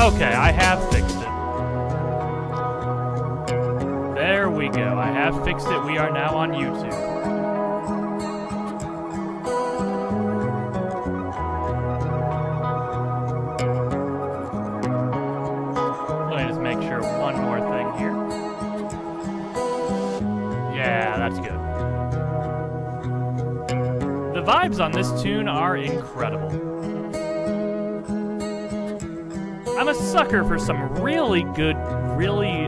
Okay, I have fixed it. There we go. I have fixed it. We are now on YouTube. Let me just make sure one more thing here. Yeah, that's good. The vibes on this tune are incredible. I'm a sucker for some really good, really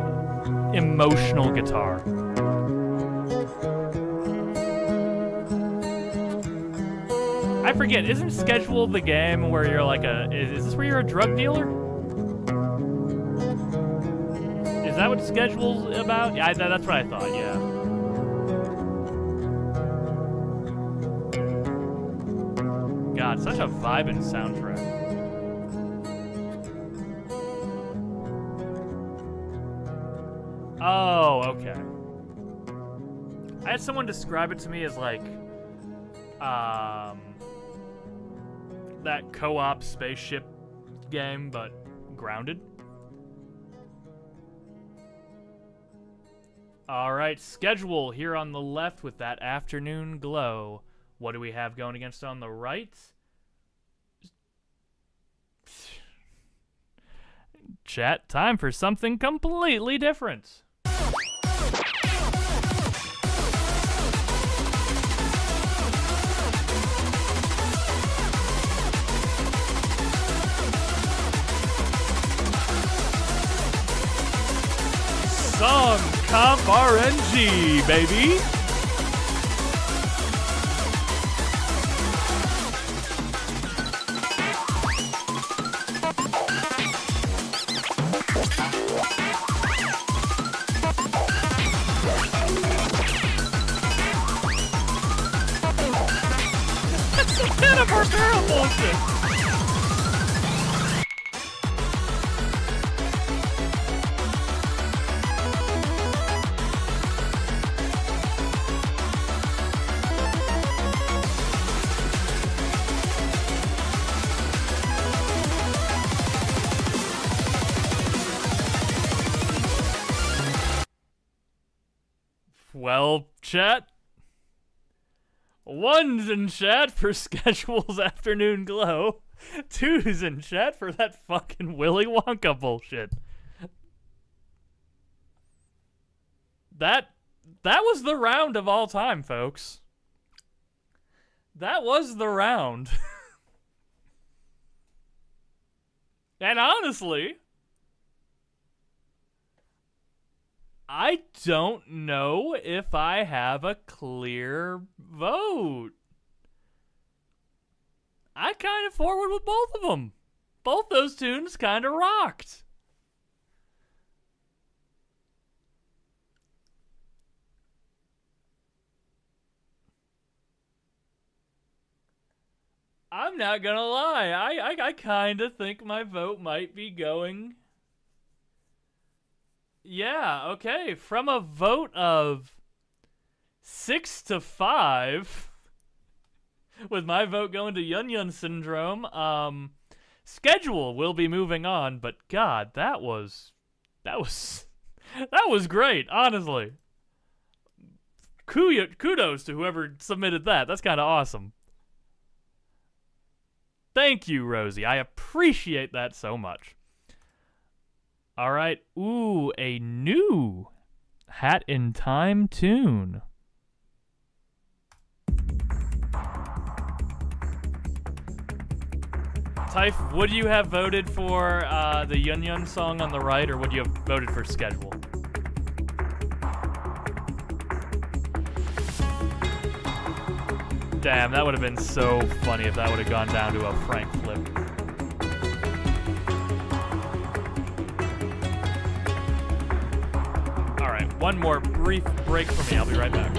emotional guitar. I forget, isn't Schedule the game where you're like is this where you're a drug dealer? Is that what Schedule's about? Yeah, that's what I thought, yeah. God, such a vibin' soundtrack. Oh, okay. I had someone describe it to me as like, that co-op spaceship game, but grounded. All right, Schedule here on the left with that Afternoon Glow. What do we have going against on the right? Chat, time for something completely different. Song Comp RNG, baby. That's some kind of barbaric bullshit. Well, chat. One's in chat for Schedule's Afternoon Glow. Two's in chat for that fucking Willy Wonka bullshit. That was the round of all time, folks. That was the round. And honestly, I don't know if I have a clear vote. I kind of forward with both of them. Both those tunes kind of rocked. I'm not gonna lie. I kind of think my vote might be going... Yeah, okay. From a vote of 6-5, with my vote going to Yun Yun Syndrome, Schedule will be moving on, but God, that was great, honestly. Kudos to whoever submitted that. That's kind of awesome. Thank you, Rosie. I appreciate that so much. All right. Ooh, a new Hat in Time tune. Typh, would you have voted for the Yun Yun song on the right, or would you have voted for Schedule? Damn, that would have been so funny if that would have gone down to a Frank flip. Alright, one more brief break for me. I'll be right back.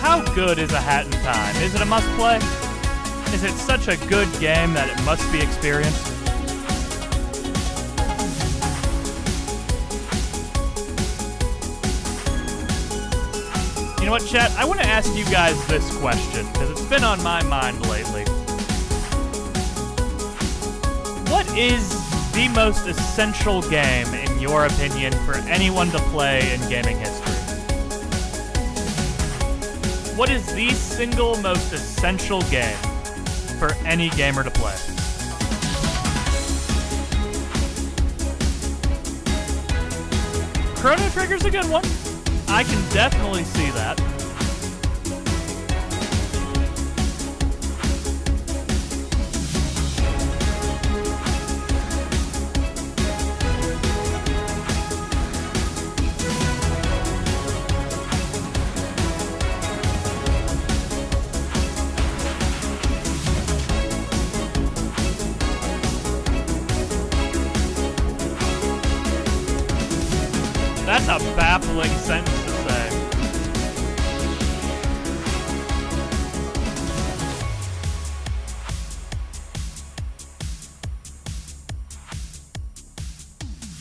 how good is A Hat in Time? Is it a must-play? Is it such a good game that it must be experienced? You know what, chat? I want to ask you guys this question, because it's been on my mind lately. What is the most essential game, in your opinion, for anyone to play in gaming history? What is the single most essential game for any gamer to play? Chrono Trigger's a good one. I can definitely see that. That's a baffling sentence to say.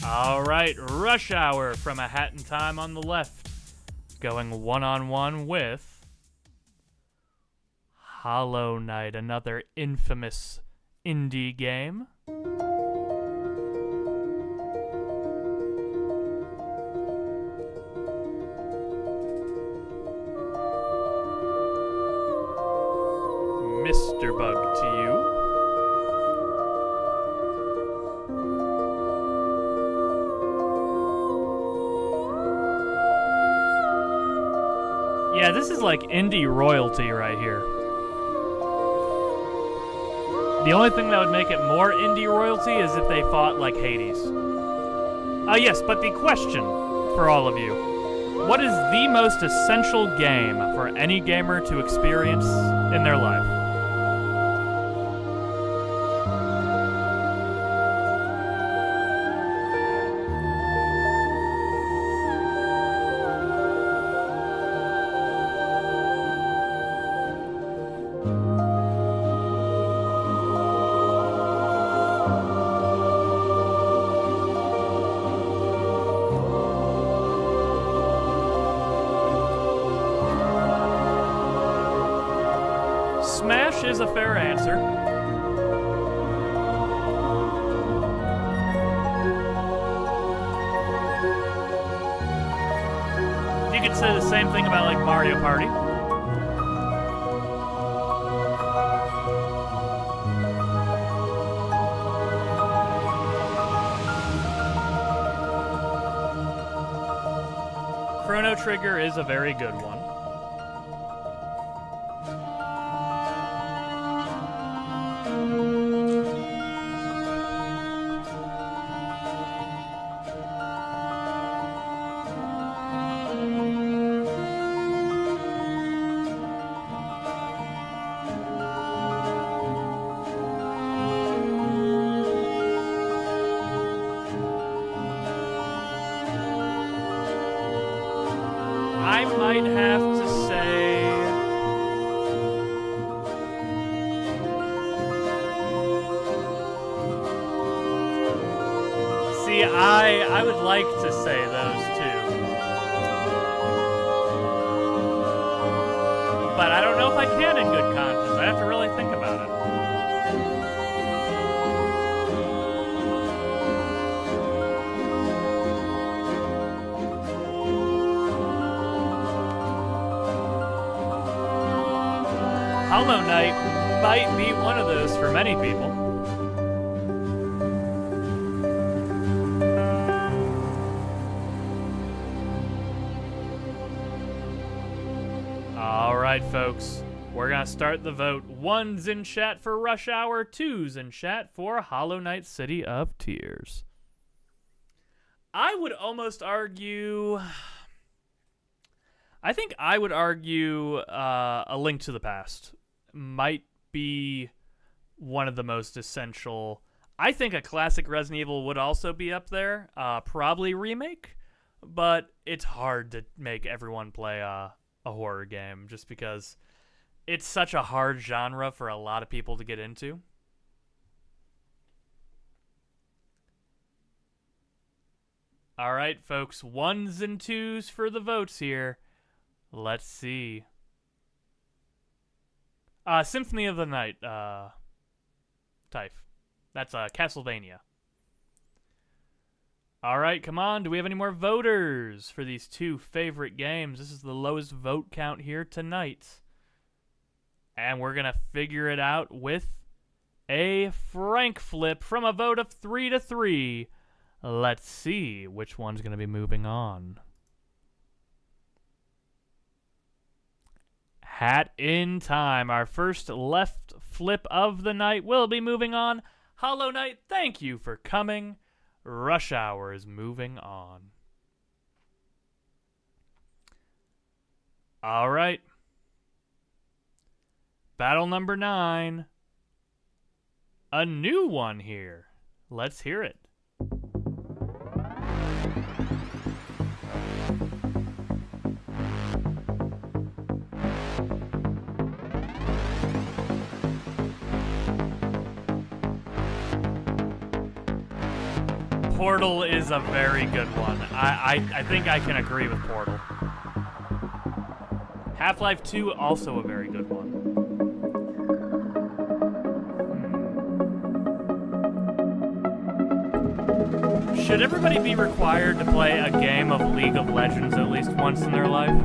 All right, Rush Hour from A Hat in Time on the left, going one-on-one with Hollow Knight, another infamous indie game. Mr. Bug to you. Yeah, this is like indie royalty right here. The only thing that would make it more indie royalty is if they fought like Hades. Yes, but the question for all of you: what is the most essential game for any gamer to experience in their life? Smash is a fair answer. You could say the same thing about like Mario Party. Chrono Trigger is a very good one. I might have to say see, I would like to say those two, but I don't know if I can in good conscience. I have to really think about it. Hollow Knight might be one of those for many people. All right, folks. We're going to start the vote. 1's in chat for Rush Hour, 2's in chat for Hollow Knight City of Tears. I would almost argue... I think I would argue A Link to the Past might be one of the most essential. I think a classic Resident Evil would also be up there, probably remake, but it's hard to make everyone play a a horror game, just because it's such a hard genre for a lot of people to get into. All right, folks, 1s and 2s for the votes here. Let's see. Symphony of the Night, Typh. That's Castlevania. All right, come on. Do we have any more voters for these two favorite games? This is the lowest vote count here tonight. And we're going to figure it out with a Frank flip from a vote of 3-3. Let's see which one's going to be moving on. Hat in time. Our first left flip of the night will be moving on. Hollow Knight, thank you for coming. Rush Hour is moving on. All right. Battle number 9. A new one here. Let's hear it. Portal is a very good one. I think I can agree with Portal. Half-Life 2, also a very good one. Should everybody be required to play a game of League of Legends at least once in their life?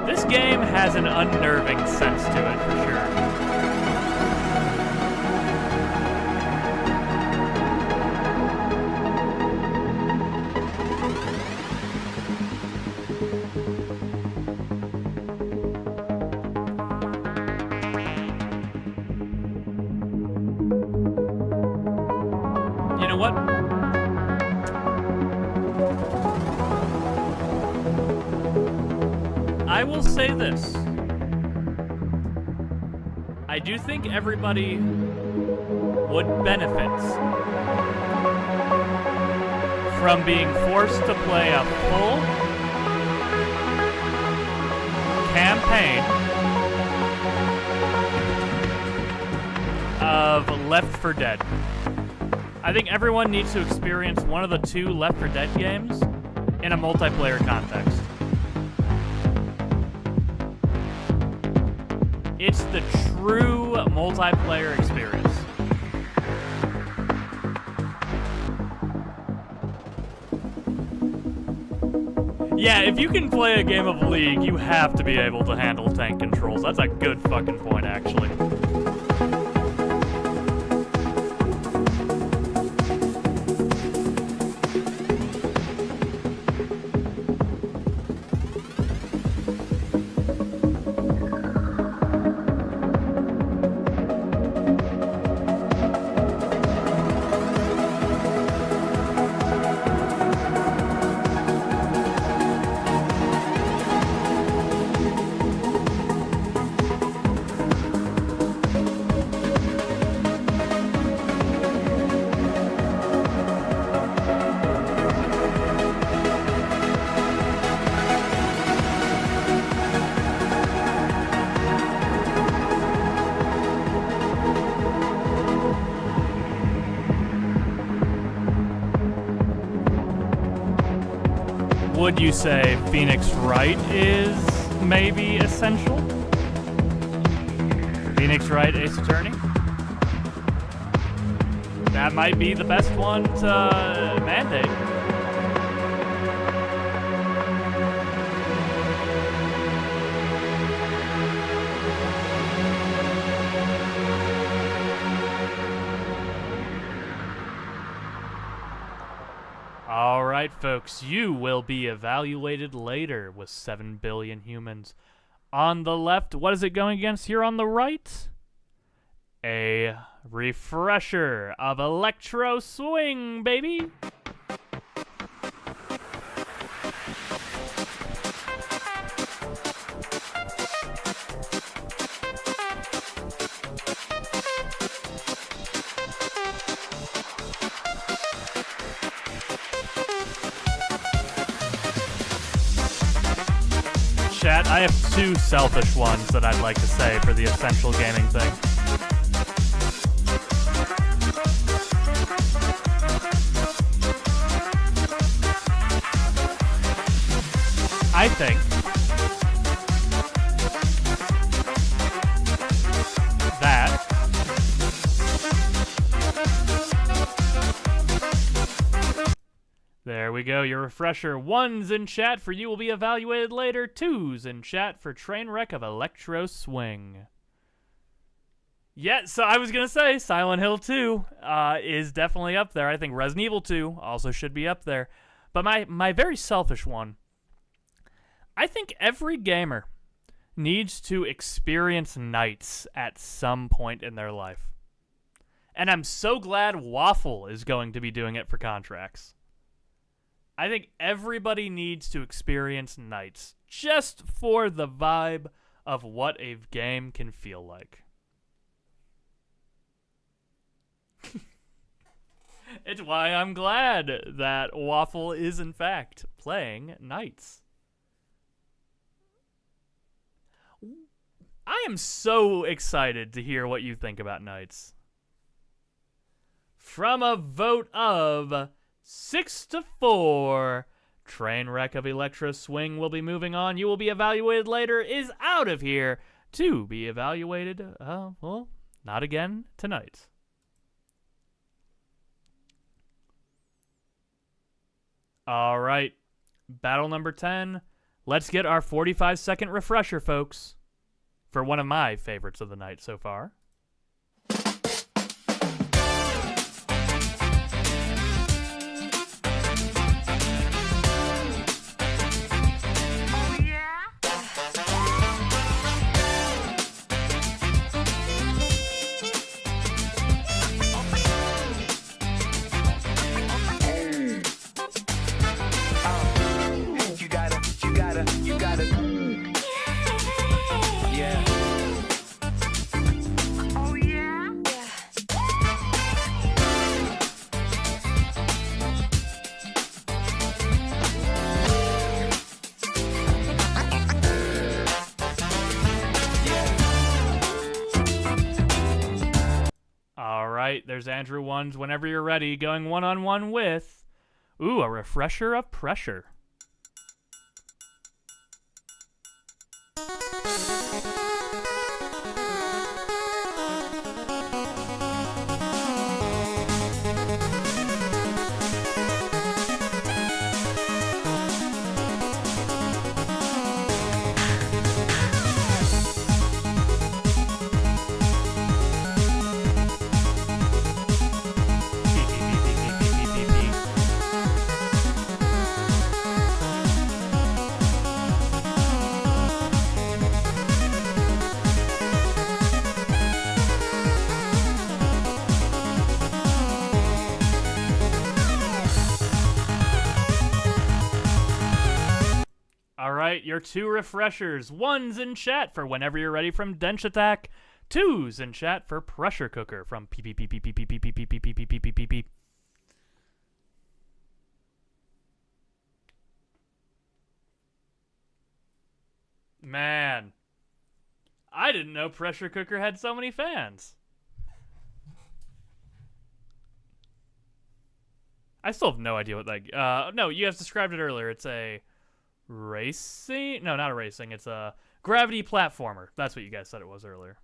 This game has an unnerving sense to it, for sure. You know what? I will say this. I do think everybody would benefit from being forced to play a full campaign of Left 4 Dead. I think everyone needs to experience one of the 2 Left 4 Dead games in a multiplayer context. It's the true multiplayer experience. Yeah, if you can play a game of League, you have to be able to handle tank controls. That's a good fucking point, actually. Would you say Phoenix Wright is maybe essential? Phoenix Wright Ace Attorney? That might be the best one to mandate. All right, folks, you will be evaluated later with 7 billion humans. On the left, what is it going against here on the right? A refresher of Electro Swing, baby! chat. I have two selfish ones that I'd like to say for the essential gaming thing. I think that there we go, your refresher. 1's in chat for you will be evaluated later. 2's in chat for Trainwreck of Electro Swing. Yeah, so I was going to say Silent Hill 2 is definitely up there. I think Resident Evil 2 also should be up there. But my very selfish one, I think every gamer needs to experience nights at some point in their life. And I'm so glad Waffle is going to be doing it for Contracts. I think everybody needs to experience nights just for the vibe of what a game can feel like. It's why I'm glad that Waffle is in fact playing Nights. I am so excited to hear what you think about Nights. From a vote of 6-4, Trainwreck of Electro Swing will be moving on. You will be evaluated later is out of here to be evaluated, well, not again tonight. All right, battle number 10. Let's get our 45-second refresher, folks, for one of my favorites of the night so far. There's Andrew Ones. Whenever you're ready, going one-on-one with, a refresher of pressure. Your two refreshers. 1's in chat for Whenever You're Ready from Dench Attack. 2's in chat for Pressure Cooker from PPPPPPPPPPPPPPPP. Man, I didn't know Pressure Cooker had so many fans. I still have no idea what that... no, you guys described it earlier. It's a... racing? No, not a racing. It's a gravity platformer. That's what you guys said it was earlier.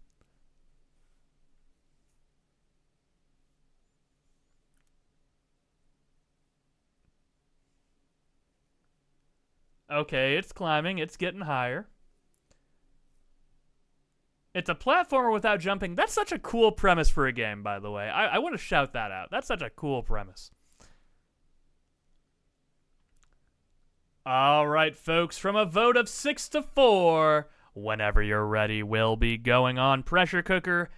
Okay, it's climbing. It's getting higher. It's a platformer without jumping. That's such a cool premise for a game, by the way. I want to shout that out. That's such a cool premise. All right, folks, from a vote of 6-4, Whenever You're Ready will be going on. Pressure Cooker,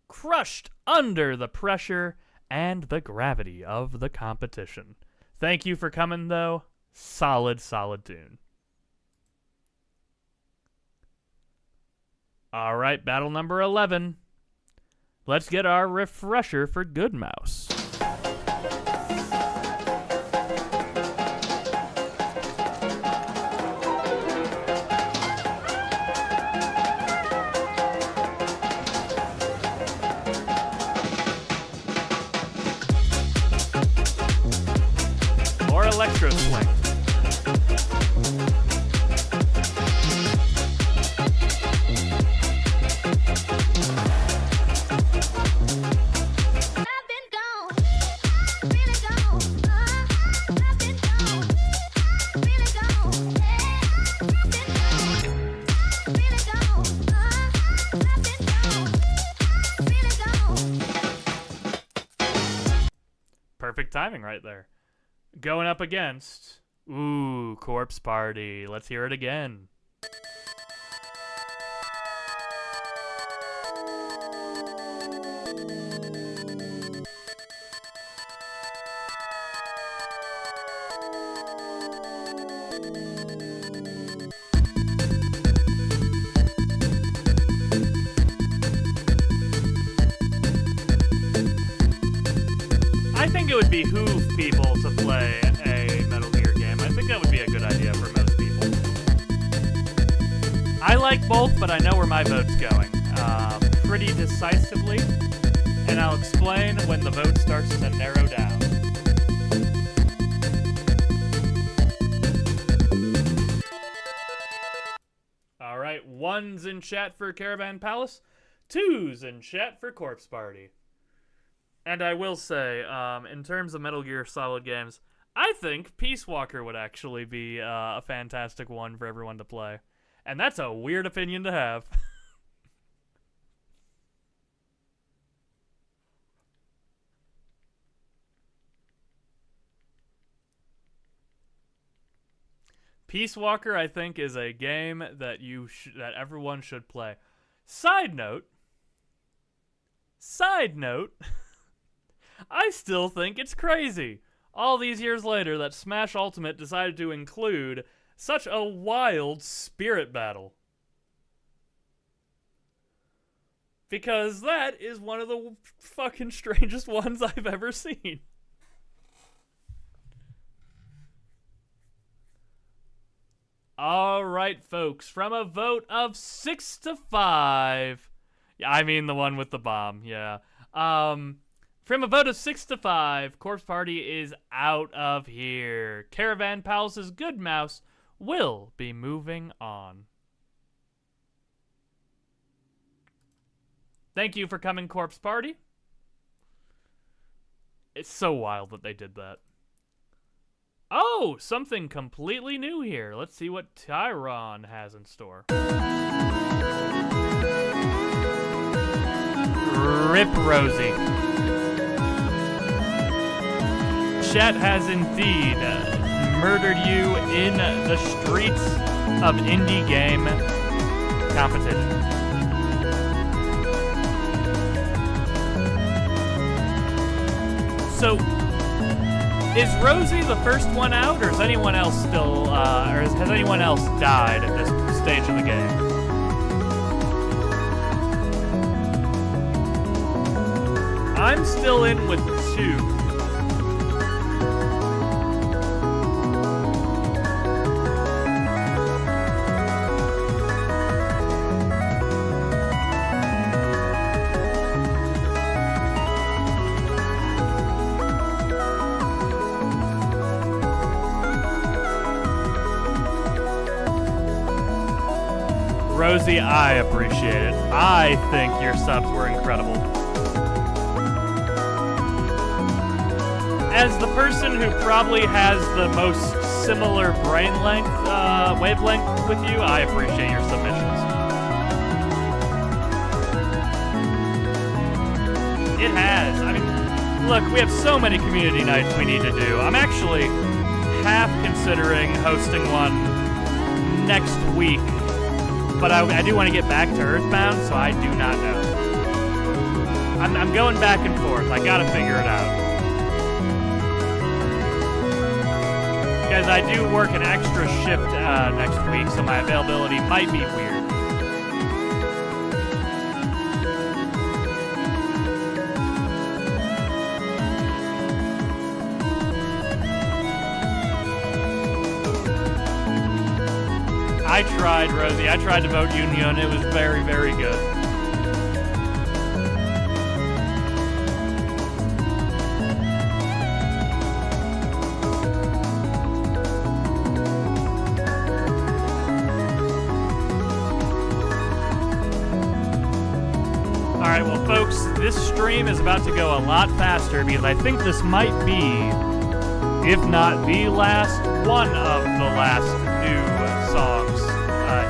crushed under the pressure and the gravity of the competition. Thank you for coming, though. Solid, solid tune. All right, battle number 11. Let's get our refresher for Good Mouse. electro swing. Perfect timing right there. Going up against, ooh, Corpse Party. Let's hear it again. I think it would behoove people to play a Metal Gear game. I think that would be a good idea for most people. I like both, but I know where my vote's going pretty decisively, and I'll explain when the vote starts to narrow down. All right, 1's in chat for Caravan Palace, 2's in chat for Corpse Party. And I will say, in terms of Metal Gear Solid games, I think Peace Walker would actually be a fantastic one for everyone to play. And that's a weird opinion to have. Peace Walker, I think, is a game that that everyone should play. Side note, I still think it's crazy, all these years later, that Smash Ultimate decided to include such a wild spirit battle. Because that is one of the fucking strangest ones I've ever seen. All right, folks, from a vote of 6-5, yeah, I mean the one with the bomb, yeah. From a vote of 6-5, Corpse Party is out of here. Caravan Palace's Good Mouse will be moving on. Thank you for coming, Corpse Party. It's so wild that they did that. Oh, something completely new here. Let's see what Tyron has in store. Rip Rosie. Chat has indeed murdered you in the streets of indie game competition. So, is Rosie the first one out, or is anyone else still, or has anyone else died at this stage of the game? I'm still in with 2. Rosie, I appreciate it. I think your subs were incredible. As the person who probably has the most similar brain length, wavelength with you, I appreciate your submissions. It has. I mean, look, we have so many community nights we need to do. I'm actually half considering hosting one next week. But I do want to get back to Earthbound, so I do not know. I'm going back and forth. I gotta figure it out. Guys, I do work an extra shift next week, so my availability might be weird. I tried, Rosie. I tried to vote Union. It was very, very good. this stream is about to go a lot faster because I think this might be, if not the last, one of the last new songs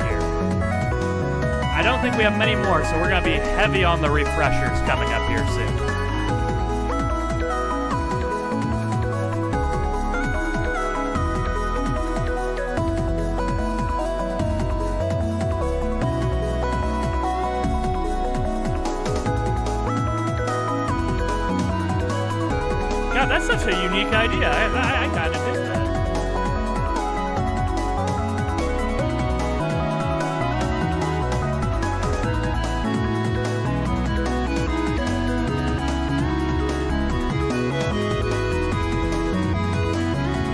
here. I don't think we have many more, so we're going to be heavy on the refreshers coming up here soon. God, that's such a unique idea. I kind of dig that.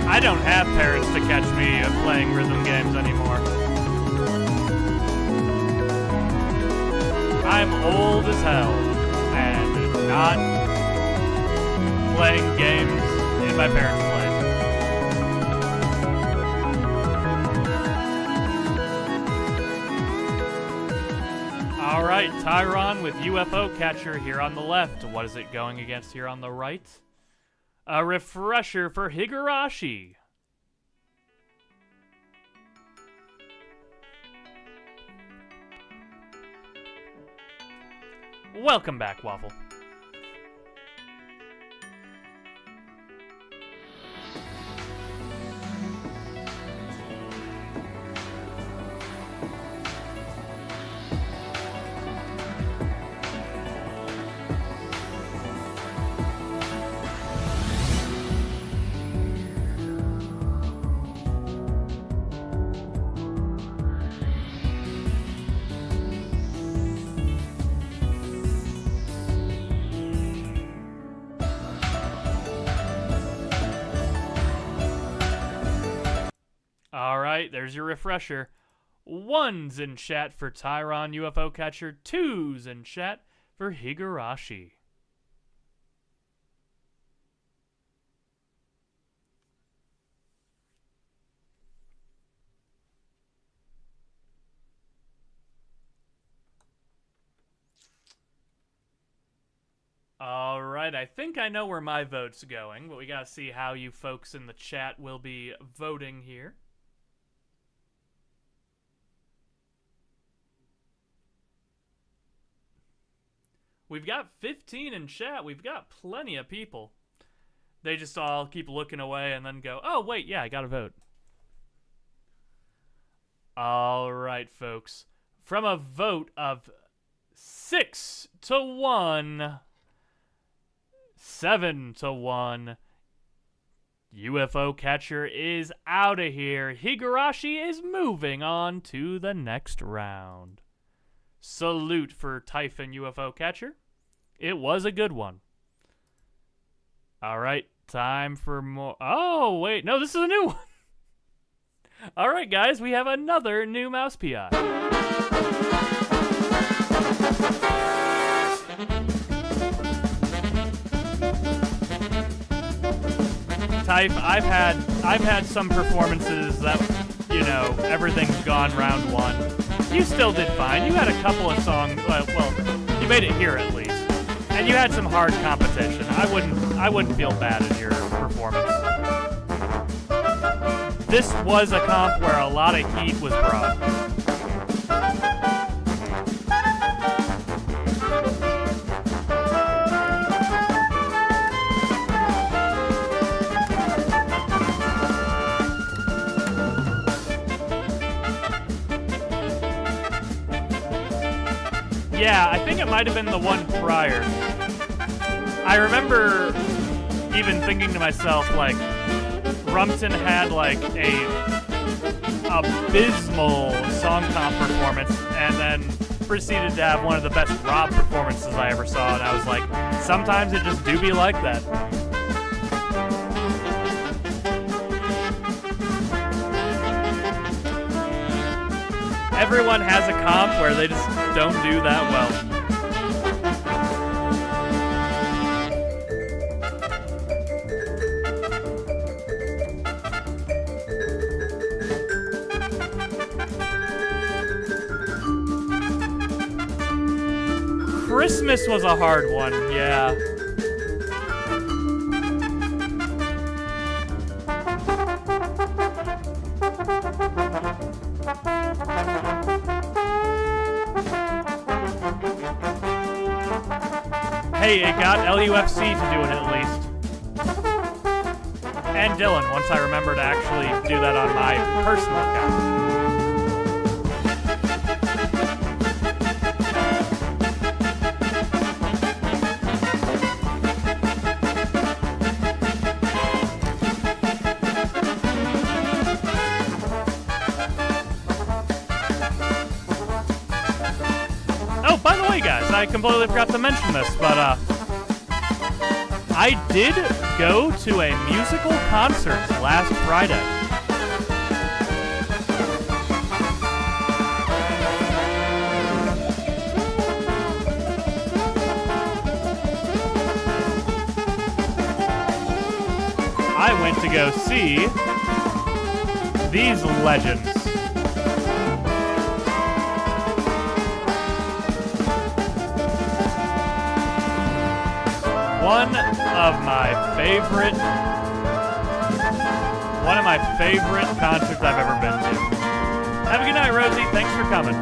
I don't have parents to catch me playing rhythm games anymore. I'm old as hell and not playing games in my parents' place. All right, Tyron with UFO Catcher here on the left. What is it going against here on the right? A refresher for Higurashi. Welcome back, Waffle. Alright, there's your refresher. 1s in chat for Tyron UFO Catcher, 2s in chat for Higurashi. Alright, I think I know where my vote's going, but we gotta see how you folks in the chat will be voting here. We've got 15 in chat. We've got plenty of people. They just all keep looking away and then go, oh, wait, yeah, I got to vote. All right, folks. From a vote of 6-1, 7-1, UFO Catcher is out of here. Higurashi is moving on to the next round. Salute for Typhon UFO Catcher. It was a good one. All right, time for more. Oh, wait. No, this is a new one. All right, guys, we have another new Mouse PI. Type, I've had some performances that, you know, everything's gone round one. You still did fine. You had a couple of songs. Well, you made it here at least, and you had some hard competition. I wouldn't feel bad in your performance. This was a comp where a lot of heat was brought. Yeah, I think it might have been the one prior. I remember even thinking to myself, like, Rumpton had, like, a abysmal song comp performance, and then proceeded to have one of the best Rob performances I ever saw, and I was like, sometimes it just do be like that. Everyone has a comp where they just don't do that well. Christmas was a hard one, yeah. Hey, it got LUFC to do it at least. And Dylan, once I remember to actually do that on my personal account. By the way, guys, I completely forgot to mention this, but I did go to a musical concert last Friday. I went to go see these legends. One of my favorite concerts I've ever been to. Have a good night, Rosie. Thanks for coming.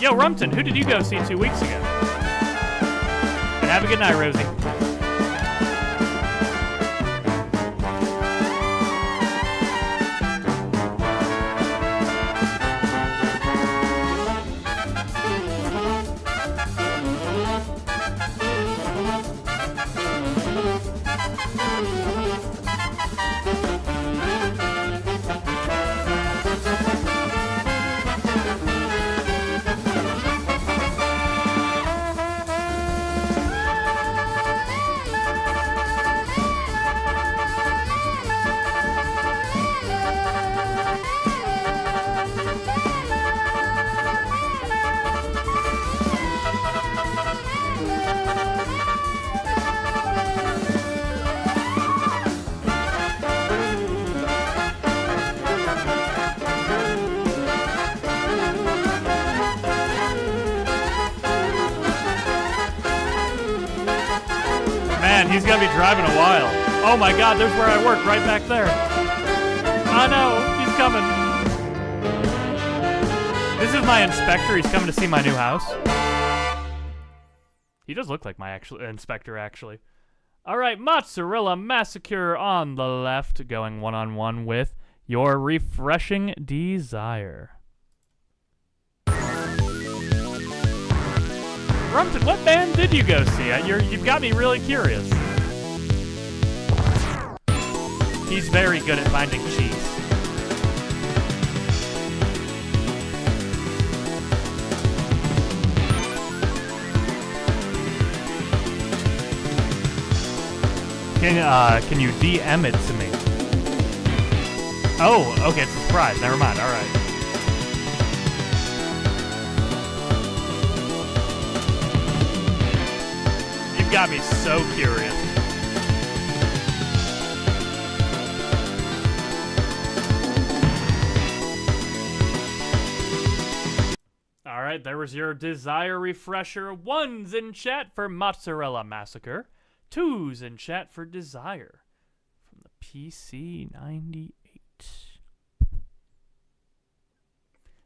Yo, Rumpton, who did you go see 2 weeks ago? And have a good night, Rosie. He's gonna be driving a while. Oh my god, there's where I work, right back there. Oh no, he's coming. This is my inspector, he's coming to see my new house. He does look like my inspector, actually. Alright, Mozzarella Massacre on the left, going one-on-one with Your Refreshing Desire. Rumpton, what band did you go see? You've got me really curious. He's very good at finding cheese. Can you DM it to me? Oh, okay, it's a surprise. Never mind. All right. Got me so curious. Alright, there was your Desire Refresher. 1's in chat for Mozzarella Massacre. 2's in chat for Desire. From the PC98.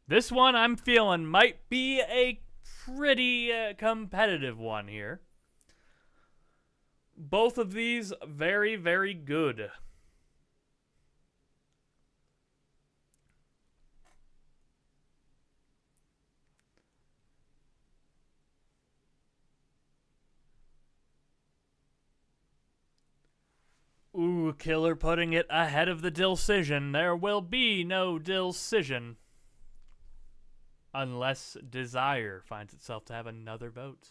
This one I'm feeling might be a pretty competitive one here. Both of these very, very good. Ooh, Killer putting it ahead of the Dillcision. There will be no Dillcision. Unless Desire finds itself to have another vote.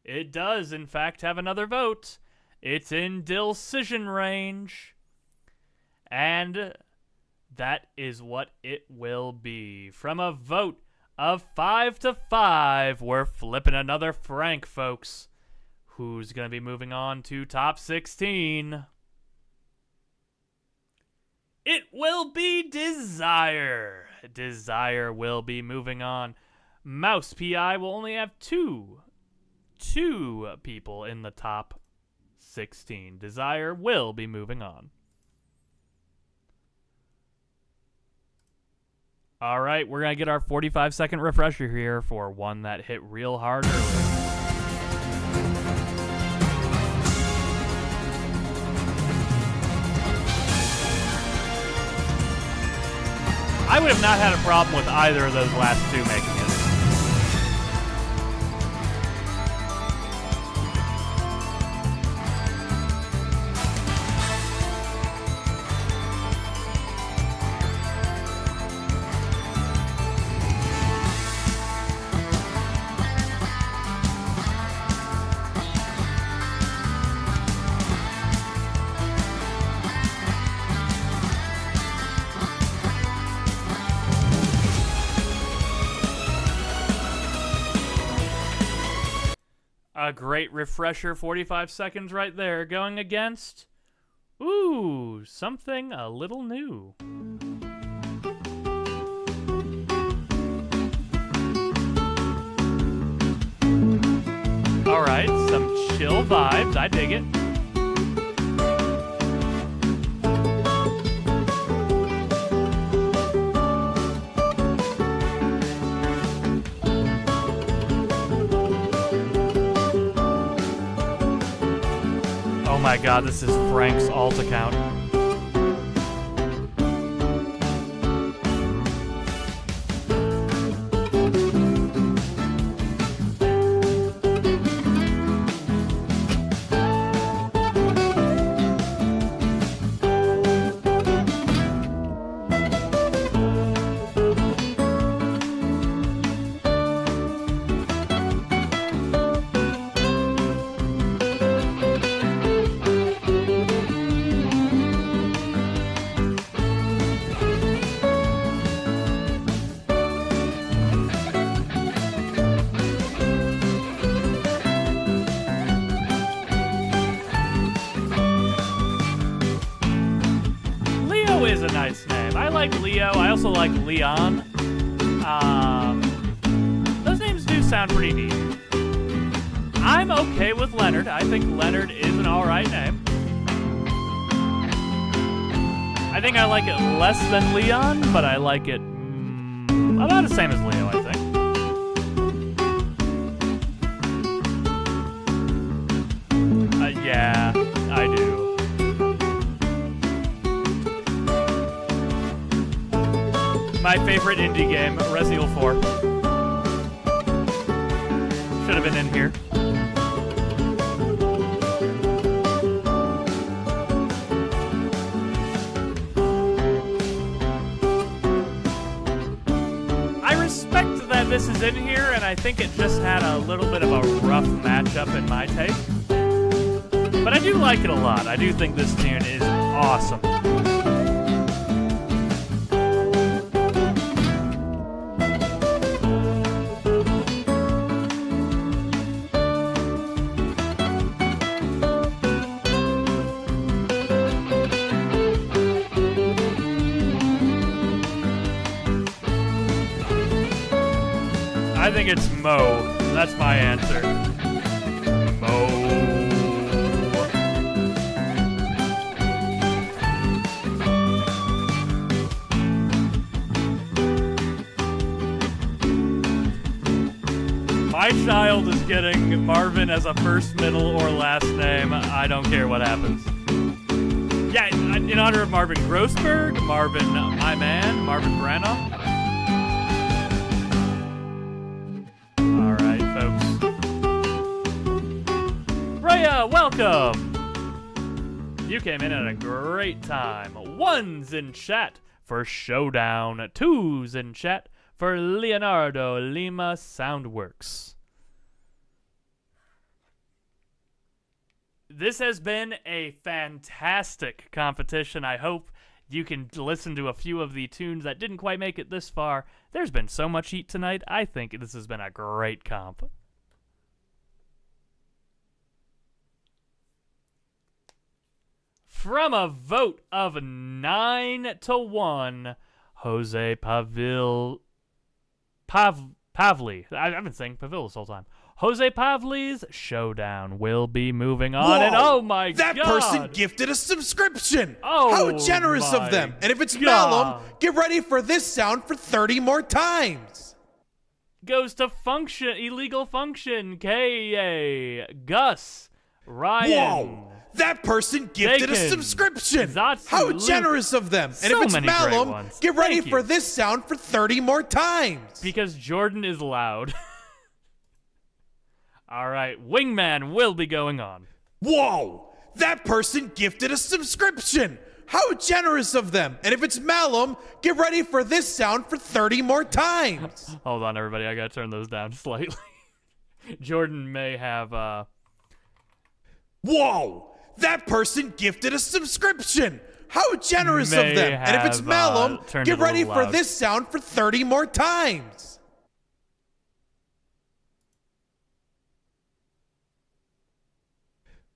It does, in fact, have another vote. It's in Dillcision range. And that is what it will be. From a vote of 5-5, we're flipping another Frank, folks. Who's going to be moving on to top 16? It will be Desire. Desire will be moving on. Mouse PI will only have two people in the top 16. Desire will be moving on. All right, we're going to get our 45-second refresher here for one that hit real hard earlier. I would have not had a problem with either of those last two making it. A great refresher, 45 seconds right there, going against, something a little new. All right, some chill vibes, I dig it. Oh my god, this is Frank's alt account. Is a nice name. I like Leo. I also like Leon. Those names do sound pretty neat. I'm okay with Leonard. I think Leonard is an alright name. I think I like it less than Leon, but I like it about the same as Leo, I think. Yeah, I do. My favorite indie game, Resident Evil 4. Should have been in here. I respect that this is in here, and I think it just had a little bit of a rough matchup in my taste. But I do like it a lot. I do think this tune is awesome. I think it's Mo. That's my answer. Mo. My child is getting Marvin as a first, middle, or last name. I don't care what happens. Yeah, in honor of Marvin Grossberg, Marvin, my man, Marvin Branagh. Welcome! You came in at a great time. 1's in chat for Showdown. 2's in chat for Leonardo Lima Soundworks. This has been a fantastic competition. I hope you can listen to a few of the tunes that didn't quite make it this far. There's been so much heat tonight. I think this has been a great comp. From a vote of 9-1, Jose Pavli. I've been saying Pavil this whole time. Jose Pavli's showdown will be moving on. Whoa, and oh my that god! That person gifted a subscription. Oh, how generous of them. And if it's Malum, get ready for this sound for 30 more times. Goes to Function, Illegal Function, K.A., Gus, Ryan. Whoa! That person gifted Bacon, a subscription. Zatsu, how Luke. generous of them. So and if it's many great Malum, ones. get ready Thank for you. this sound for 30 more times. Because Jordan is loud. All right, Wingman will be going on. Whoa! That person gifted a subscription. How generous of them. And if it's Malum, get ready for this sound for 30 more times. Hold on, everybody. I gotta turn those down slightly. Jordan may have, Whoa! That person gifted a subscription. How generous of them. And if it's Malum, get ready for this sound for 30 more times.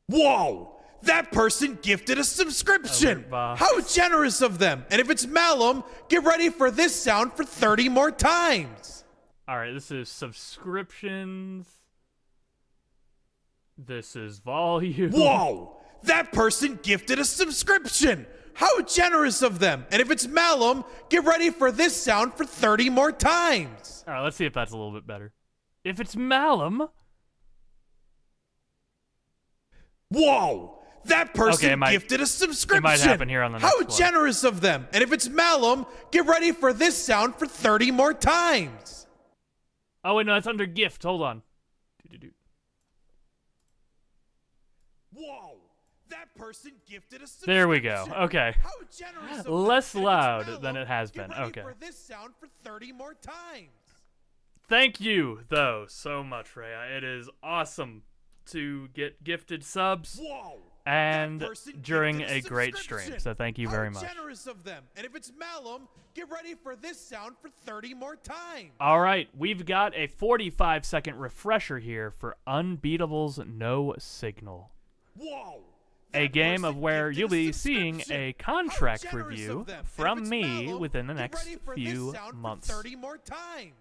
Whoa! That person gifted a subscription. How generous of them. And if it's Malum, get ready for this sound for 30 more times. All right, this is subscriptions. This is volume. Whoa! That person gifted a subscription. How generous of them. And if it's Malum, get ready for this sound for 30 more times. All right, let's see if that's a little bit better. If it's Malum. Whoa! That person gifted a subscription. It might happen here on the next one. How generous of them. And if it's Malum, get ready for this sound for 30 more times. Oh, wait, no, that's under gift. Hold on. Whoa! That person gifted a subscription. There we go. Okay. How generous of Less them. loud Malum, than it has been. Get ready Okay. for this sound for 30 more times. Thank you, though, so much, Rhea. It is awesome to get gifted subs. Whoa! And during a great stream, so thank you very much. How generous of them. And if it's Malum, get ready for this sound for 30 more times. All right, we've got a 45-second refresher here for Unbeatable's No Signal. Whoa! A game of where you'll be seeing a contract review from me within the next few months. 30 more times.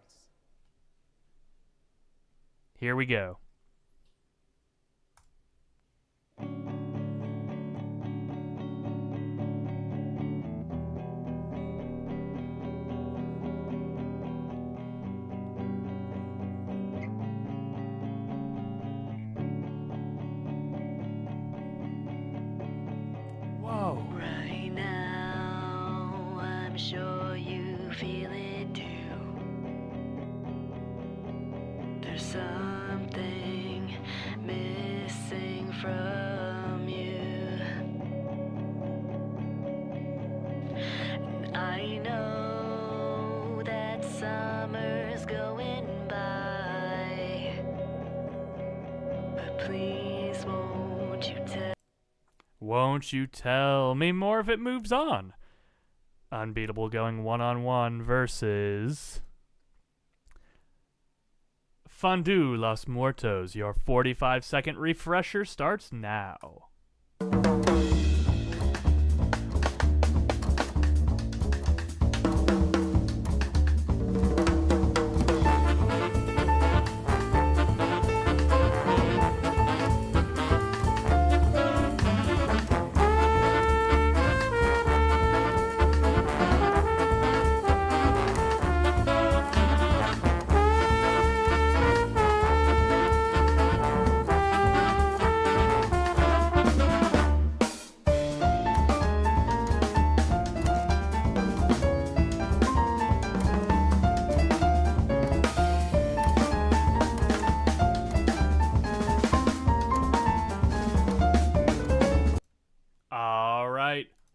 Here we go. Whoa. Right now, I'm sure you feel it too. There's something missing from you. And I know that summer's going by, but please won't you tell. Won't you tell me more if it moves on? Unbeatable going one-on-one versus Fondue Los Muertos. Your 45-second refresher starts now.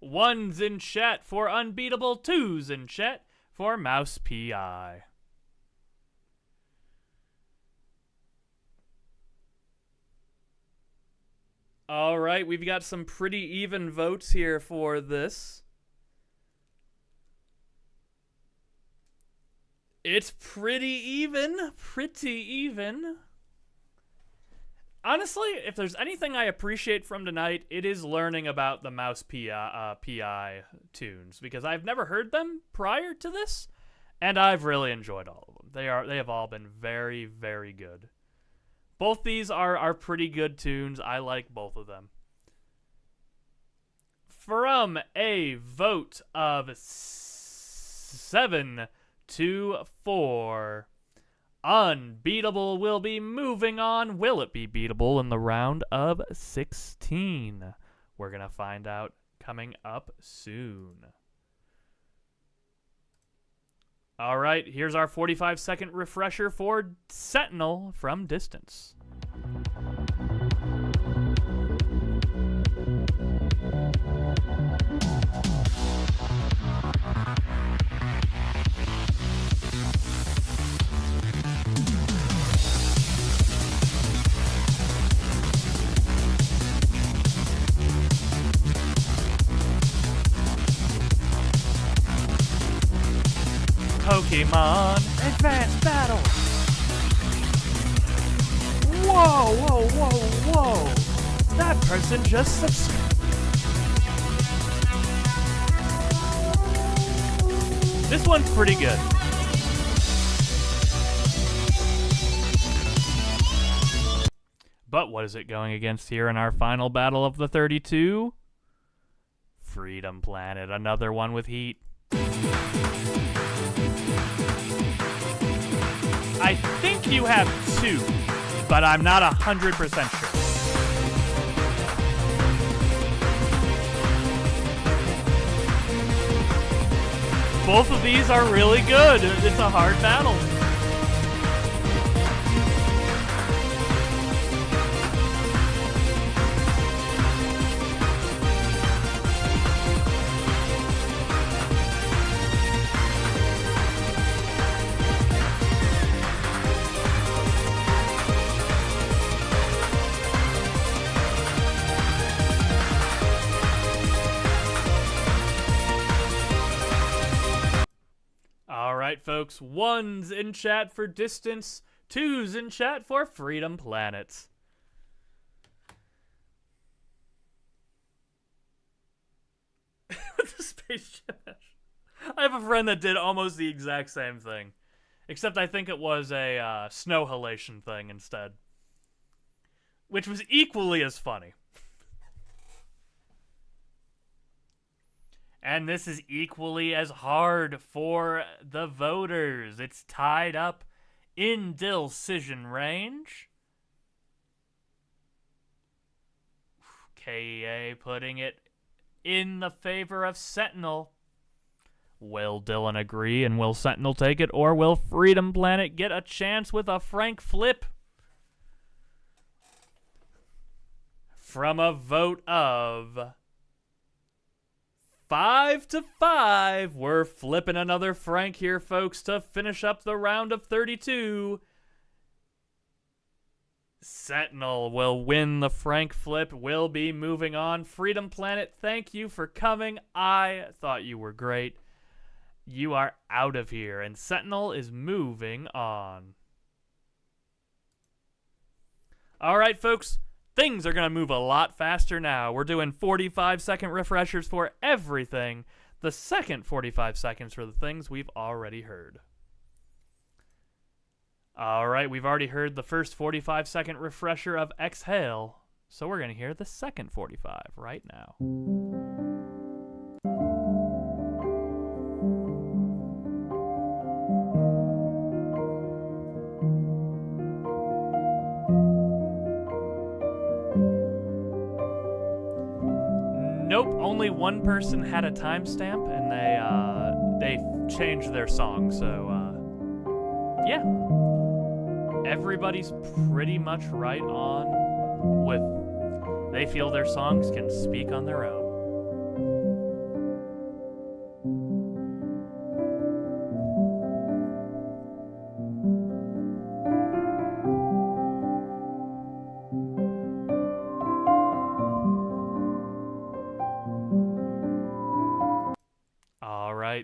Ones in chat for Unbeatable, twos in chat for Mouse PI. All right, we've got some pretty even votes here for this. It's pretty even. Honestly, if there's anything I appreciate from tonight, it is learning about the Mouse PI tunes, because I've never heard them prior to this, and I've really enjoyed all of them. They have all been very, very good. Both these are pretty good tunes. I like both of them. From a vote of 7 to 4, Unbeatable will be moving on. Will it be beatable in the round of 16? We're going to find out coming up soon. All right, here's our 45-second refresher for Sentinel from Distance. Pokemon Advanced Battle. Whoa, whoa, whoa, whoa. That person just subscribed. This one's pretty good. But what is it going against here in our final battle of the 32? Freedom Planet, another one with heat. I think you have 2, but I'm not 100% sure. Both of these are really good. It's a hard battle. Alright, folks, 1's in chat for Distance, 2's in chat for Freedom Planet. The Space Jam. I have a friend that did almost the exact same thing, except I think it was a snow halation thing instead, which was equally as funny. And this is equally as hard for the voters. It's tied up in decision range. KEA putting it in the favor of Sentinel. Will Dylan agree and will Sentinel take it, or will Freedom Planet get a chance with a Frank flip? From a vote of 5 to 5, we're flipping another Frank here, folks, to finish up the round of 32. Sentinel will win the Frank flip, will be moving on. Freedom Planet, thank you for coming. I thought you were great. You are out of here, and Sentinel is moving on. All right, folks. Things are going to move a lot faster now. We're doing 45-second refreshers for everything. The second 45 seconds for the things we've already heard. All right, we've already heard the first 45-second refresher of Exhale, so we're going to hear the second 45 right now. Nope, only one person had a timestamp, and they changed their song, so, yeah. Everybody's pretty much right on with, they feel their songs can speak on their own.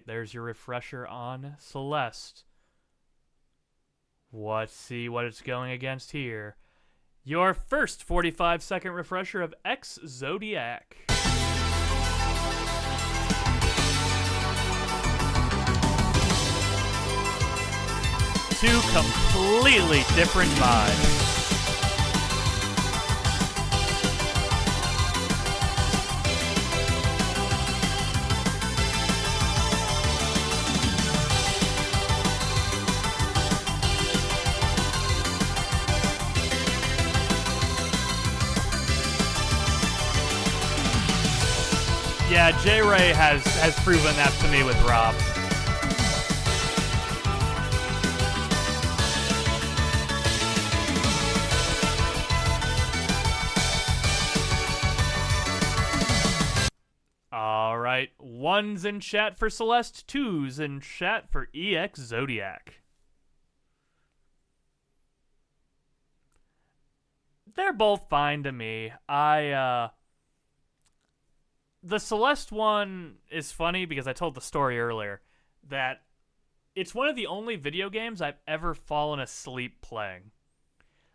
There's your refresher on Celeste. Let's see what it's going against here. Your first 45-second refresher of X Zodiac. Two completely different vibes. Yeah, J-Ray has proven that to me with Rob. All right, 1's in chat for Celeste, 2's in chat for EX Zodiac. They're both fine to me. The Celeste one is funny because I told the story earlier that it's one of the only video games I've ever fallen asleep playing.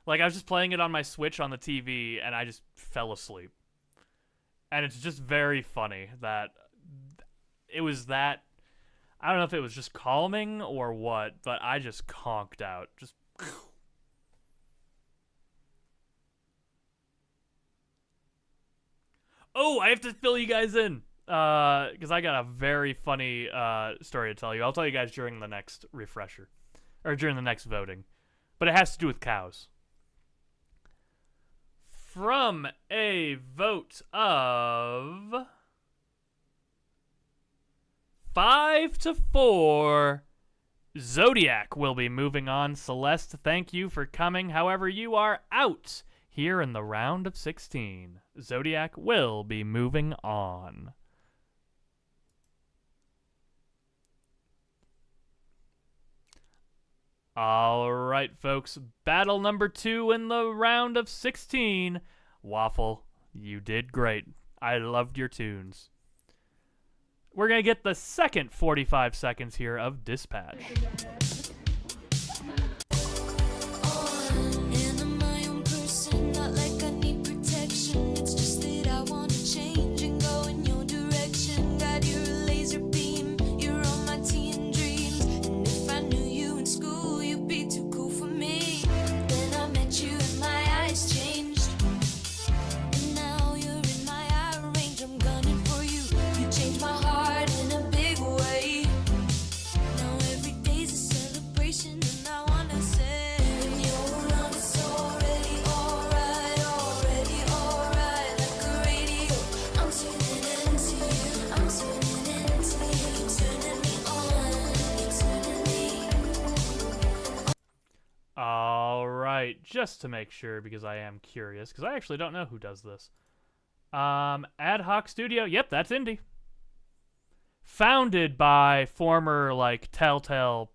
Like, I was just playing it on my Switch on the TV, and I just fell asleep. And it's just very funny that it was that... I don't know if it was just calming or what, but I just conked out. Just... Oh, I have to fill you guys in. Because I got a very funny story to tell you. I'll tell you guys during the next refresher. Or during the next voting. But it has to do with cows. From a vote of 5-4, Zodiac will be moving on. Celeste, thank you for coming. However, you are out here in the round of 16. Zodiac will be moving on. All right, folks. Battle number 2 in the round of 16. Waffle, you did great. I loved your tunes. We're going to get the second 45 seconds here of Dispatch. Just to make sure, because I am curious, because I actually don't know who does this. Ad Hoc Studio. Yep, that's indie. Founded by former, like, Telltale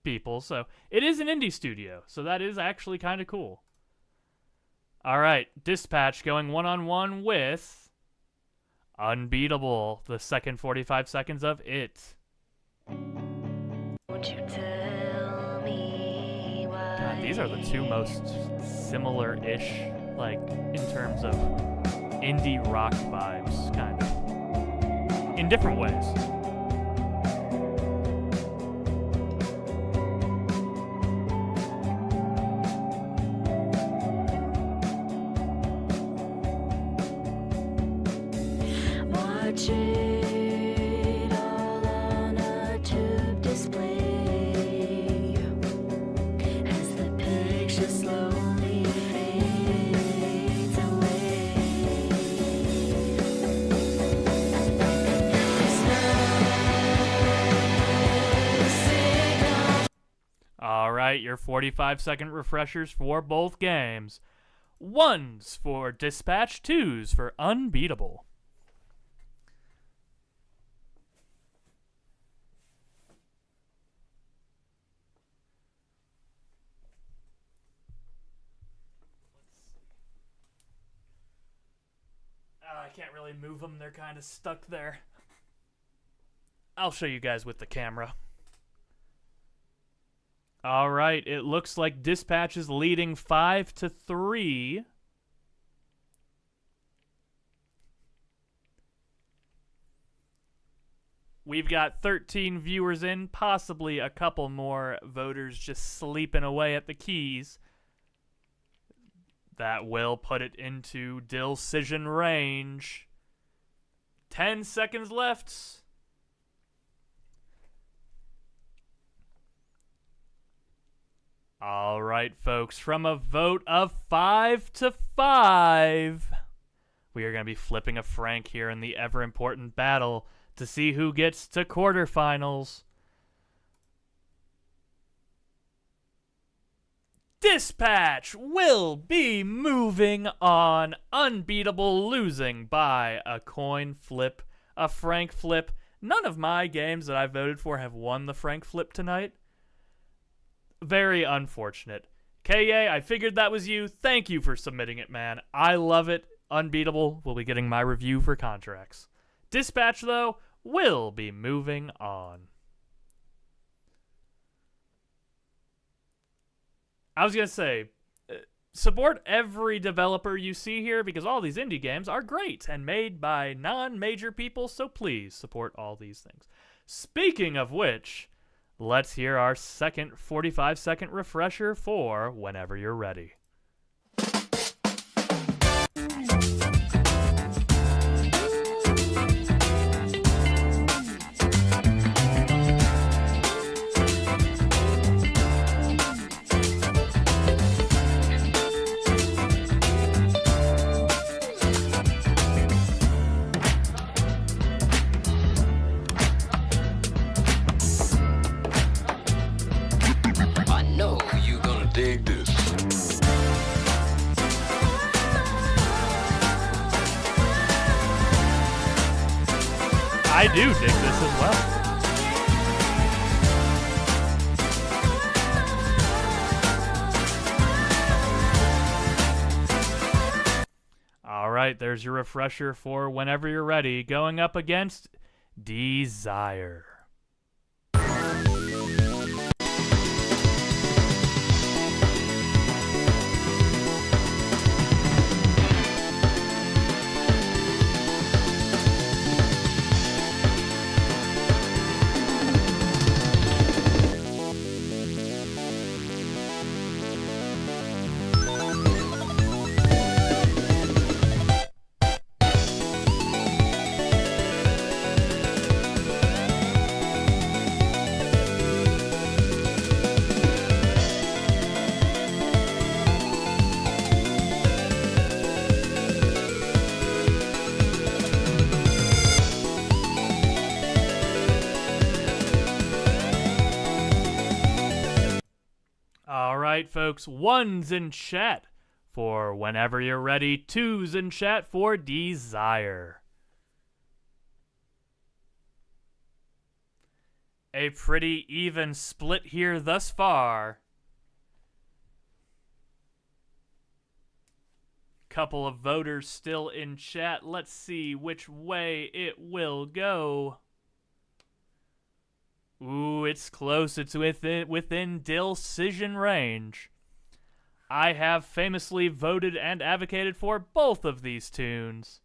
people, so it is an indie studio, so that is actually kind of cool. All right, Dispatch going one-on-one with Unbeatable, the second 45 seconds of it. Won't you tell me why? God, these are the two most similar-ish, like, in terms of indie rock vibes, kind of. In different ways. Watch it all on a tube display as the picture slowly fades away. All right, your 45-second refreshers for both games. 1's for Dispatch, 2's for Unbeatable. I can't really move them. They're kind of stuck there. I'll show you guys with the camera. All right, it looks like Dispatch is leading 5-3. We've got 13 viewers in, possibly a couple more voters just sleeping away at the keys. That will put it into decision range. 10 seconds left. All right, folks, from a vote of 5-5, we are going to be flipping a Frank here in the ever-important battle to see who gets to quarterfinals. Dispatch will be moving on. Unbeatable, losing by a coin flip, a Frank flip. None of my games that I voted for have won the Frank flip tonight. Very unfortunate. KA, I figured that was you. Thank you for submitting it, man. I love it. Unbeatable will be getting my review for contracts. Dispatch, though, will be moving on. I was going to say, support every developer you see here because all these indie games are great and made by non-major people, so please support all these things. Speaking of which, let's hear our second 45-second refresher for whenever you're ready. Dig this. I do dig this as well. All right, there's your refresher for whenever you're ready. Going up against Desire. All right, folks, 1's in chat for whenever you're ready, 2's in chat for Desire. A pretty even split here thus far. Couple of voters still in chat. Let's see which way it will go. Ooh, it's close. It's within decision range. I have famously voted and advocated for both of these tunes.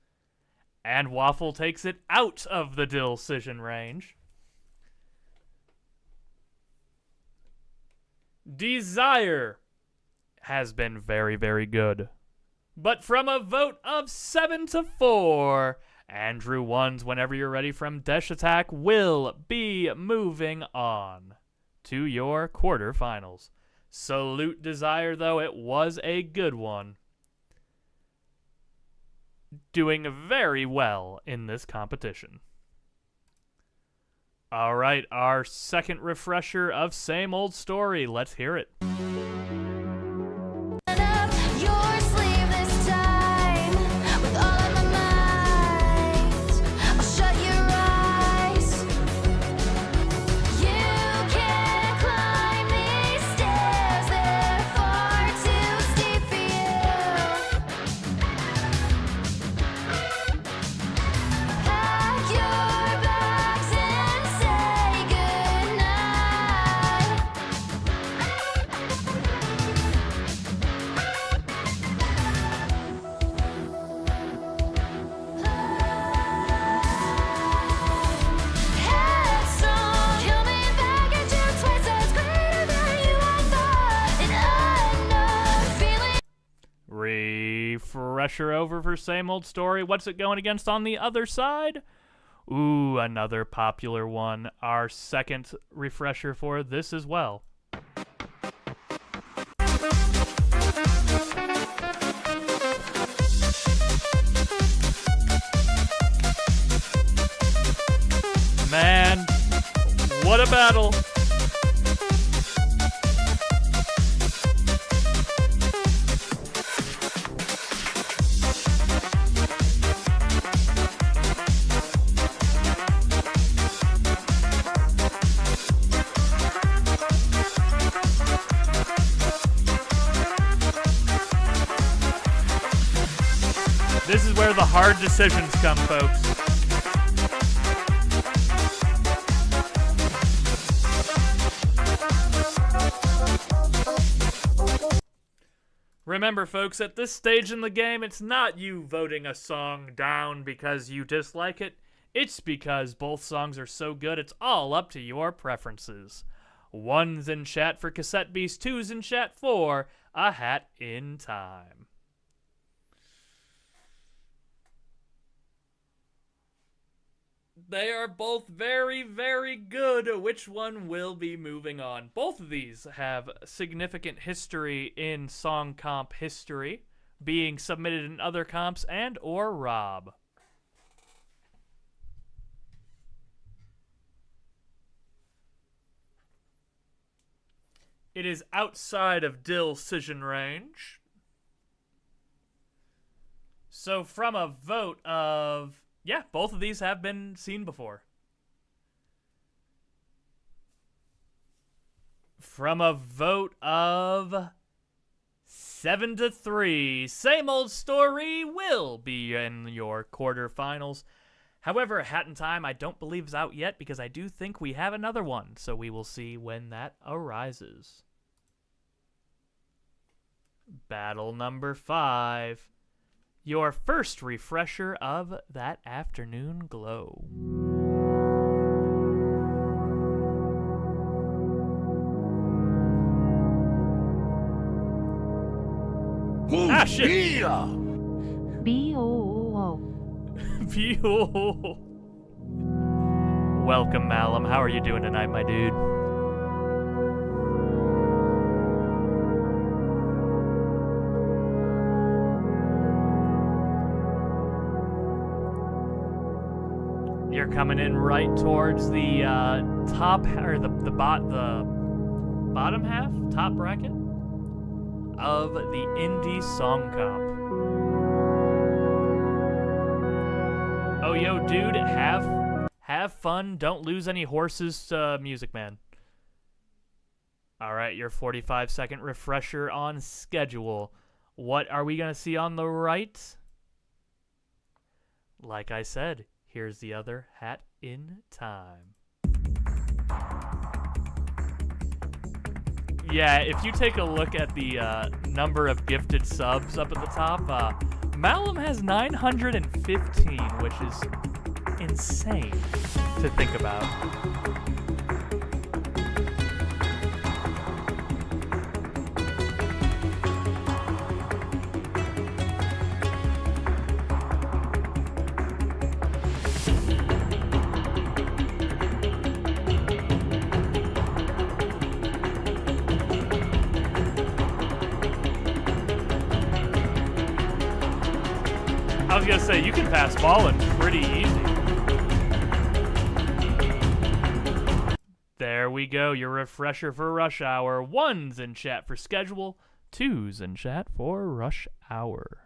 And Waffle takes it out of the decision range. Desire has been very, very good. But from a vote of 7-4, Andrew Ones, whenever you're ready from Desh Attack, will be moving on to your quarterfinals. Salute Desire, though, it was a good one. Doing very well in this competition. All right, our second refresher of Same Old Story. Let's hear it. refresher over for Same Old Story. What's it going against on the other side? Ooh, another popular one. Our second refresher for this as well. Man, what a battle. This is where the hard decisions come, folks. Remember, folks, at this stage in the game, it's not you voting a song down because you dislike it. It's because both songs are so good, it's all up to your preferences. 1's in chat for Cassette Beast, 2's in chat for A Hat in Time. They are both very, very good. Which one will be moving on? Both of these have significant history in song comp history, being submitted in other comps and or Rob. It is outside of decision range. So from a vote of... yeah, both of these have been seen before. From a vote of 7-3, Same Old Story will be in your quarterfinals. However, Hat in Time I don't believe is out yet because I do think we have another one, so we will see when that arises. Battle number 5. Your first refresher of that afternoon glow. Ah, shit. B-O-O. B-O-O. Welcome, Malum. How are you doing tonight, my dude? You're coming in right towards the top, or the bottom half, top bracket of the Indie Song Comp. Oh, yo, dude, have fun. Don't lose any horses to Music Man. All right, your 45-second refresher on schedule. What are we going to see on the right? Like I said, here's the other Hat in Time. Yeah, if you take a look at the number of gifted subs up at the top, Malum has 915, which is insane to think about. I was gonna say, you can pass ballin' pretty easy. There we go, your refresher for Rush Hour. 1's in chat for schedule, 2's in chat for Rush Hour.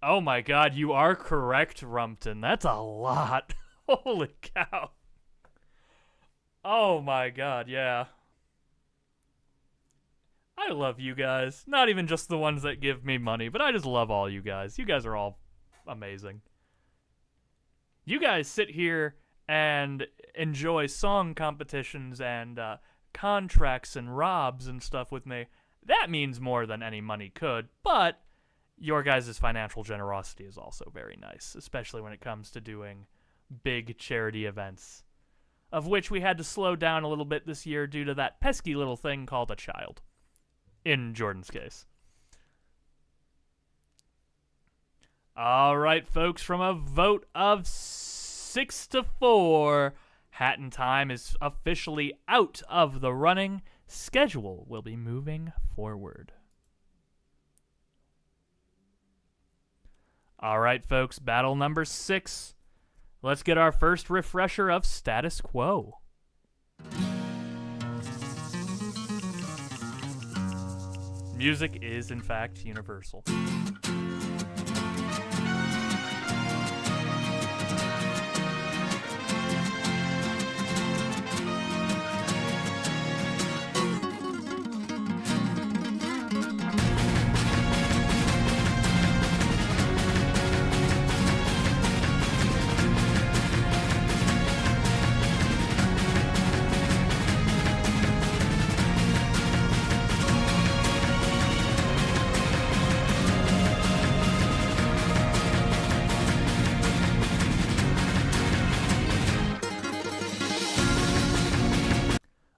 Oh my god, you are correct, Rumpton. That's a lot. Holy cow. Oh my god, yeah. I love you guys. Not even just the ones that give me money, but I just love all you guys. You guys are all amazing. You guys sit here and enjoy song competitions and contracts and robs and stuff with me. That means more than any money could, but your guys' financial generosity is also very nice, especially when it comes to doing big charity events of which we had to slow down a little bit this year due to that pesky little thing called a child, in Jordan's case. All right, folks, from a vote of 6-4, Hat in Time is officially out of the running. Schedule will be moving forward. All right, folks, battle number 6. Let's get our first refresher of status quo. Music is, in fact, universal.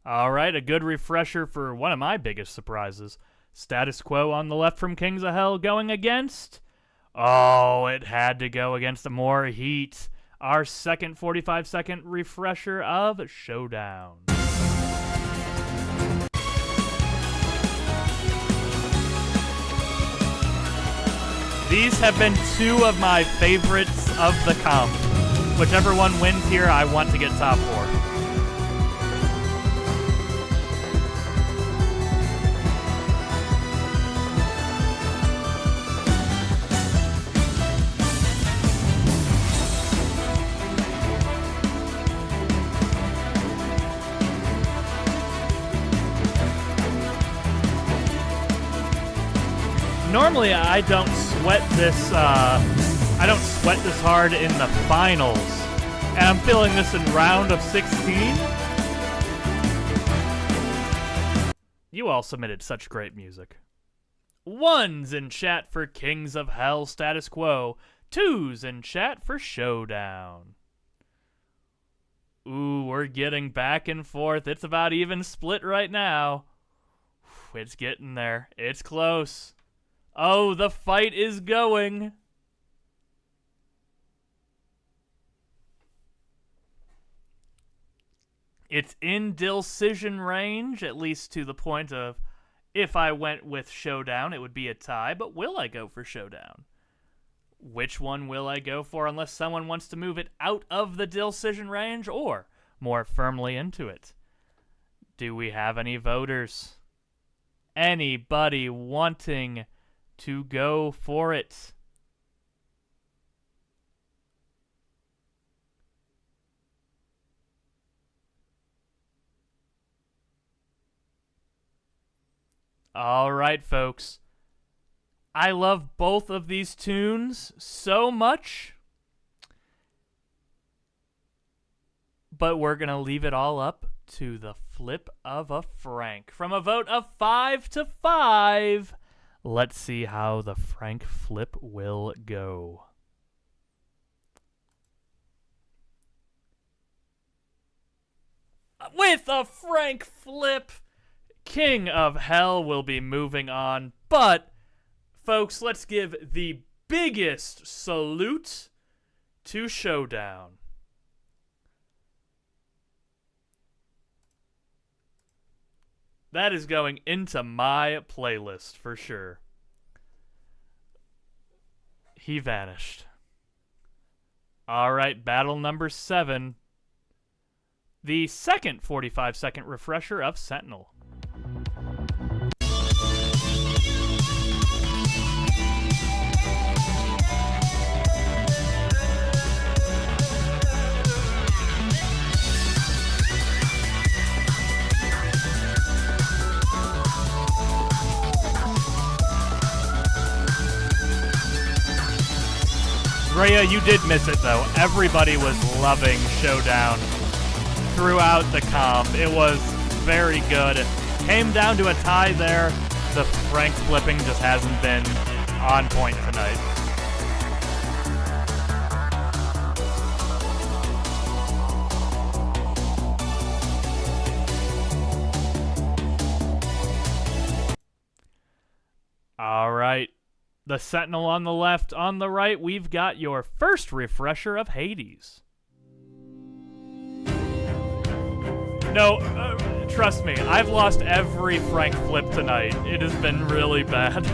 All right, a good refresher for one of my biggest surprises. Status Quo on the left from Kings of Hell going against... Oh, it had to go against more heat. Our second 45-second refresher of Showdown. These have been two of my favorites of the comp. Whichever one wins here, I want to get top 4. Normally, I don't sweat this. I don't sweat this hard in the finals, and I'm feeling this in round of 16. You all submitted such great music. 1s in chat for Kings of Hell Status Quo. 2s in chat for Showdown. Ooh, we're getting back and forth. It's about even split right now. It's getting there. It's close. Oh, the fight is going. It's in decision range, at least to the point of if I went with Showdown, it would be a tie, but will I go for Showdown? Which one will I go for unless someone wants to move it out of the decision range or more firmly into it? Do we have any voters? Anybody wanting to go for it? All right, folks. I love both of these tunes so much, but we're going to leave it all up to the flip of a Frank. From a vote of 5-5, let's see how the Frank flip will go. With a Frank flip, King of Hell will be moving on, but folks, let's give the biggest salute to Showdown. That is going into my playlist for sure. He vanished. All right, battle number 7. The second 45-second refresher of Sentinel. Rhea, you did miss it, though. Everybody was loving Showdown throughout the comp. It was very good. It came down to a tie there. The Frank flipping just hasn't been on point tonight. The Sentinel on the left. On the right, we've got your first refresher of Hades. No, trust me, I've lost every Frank flip tonight. It has been really bad.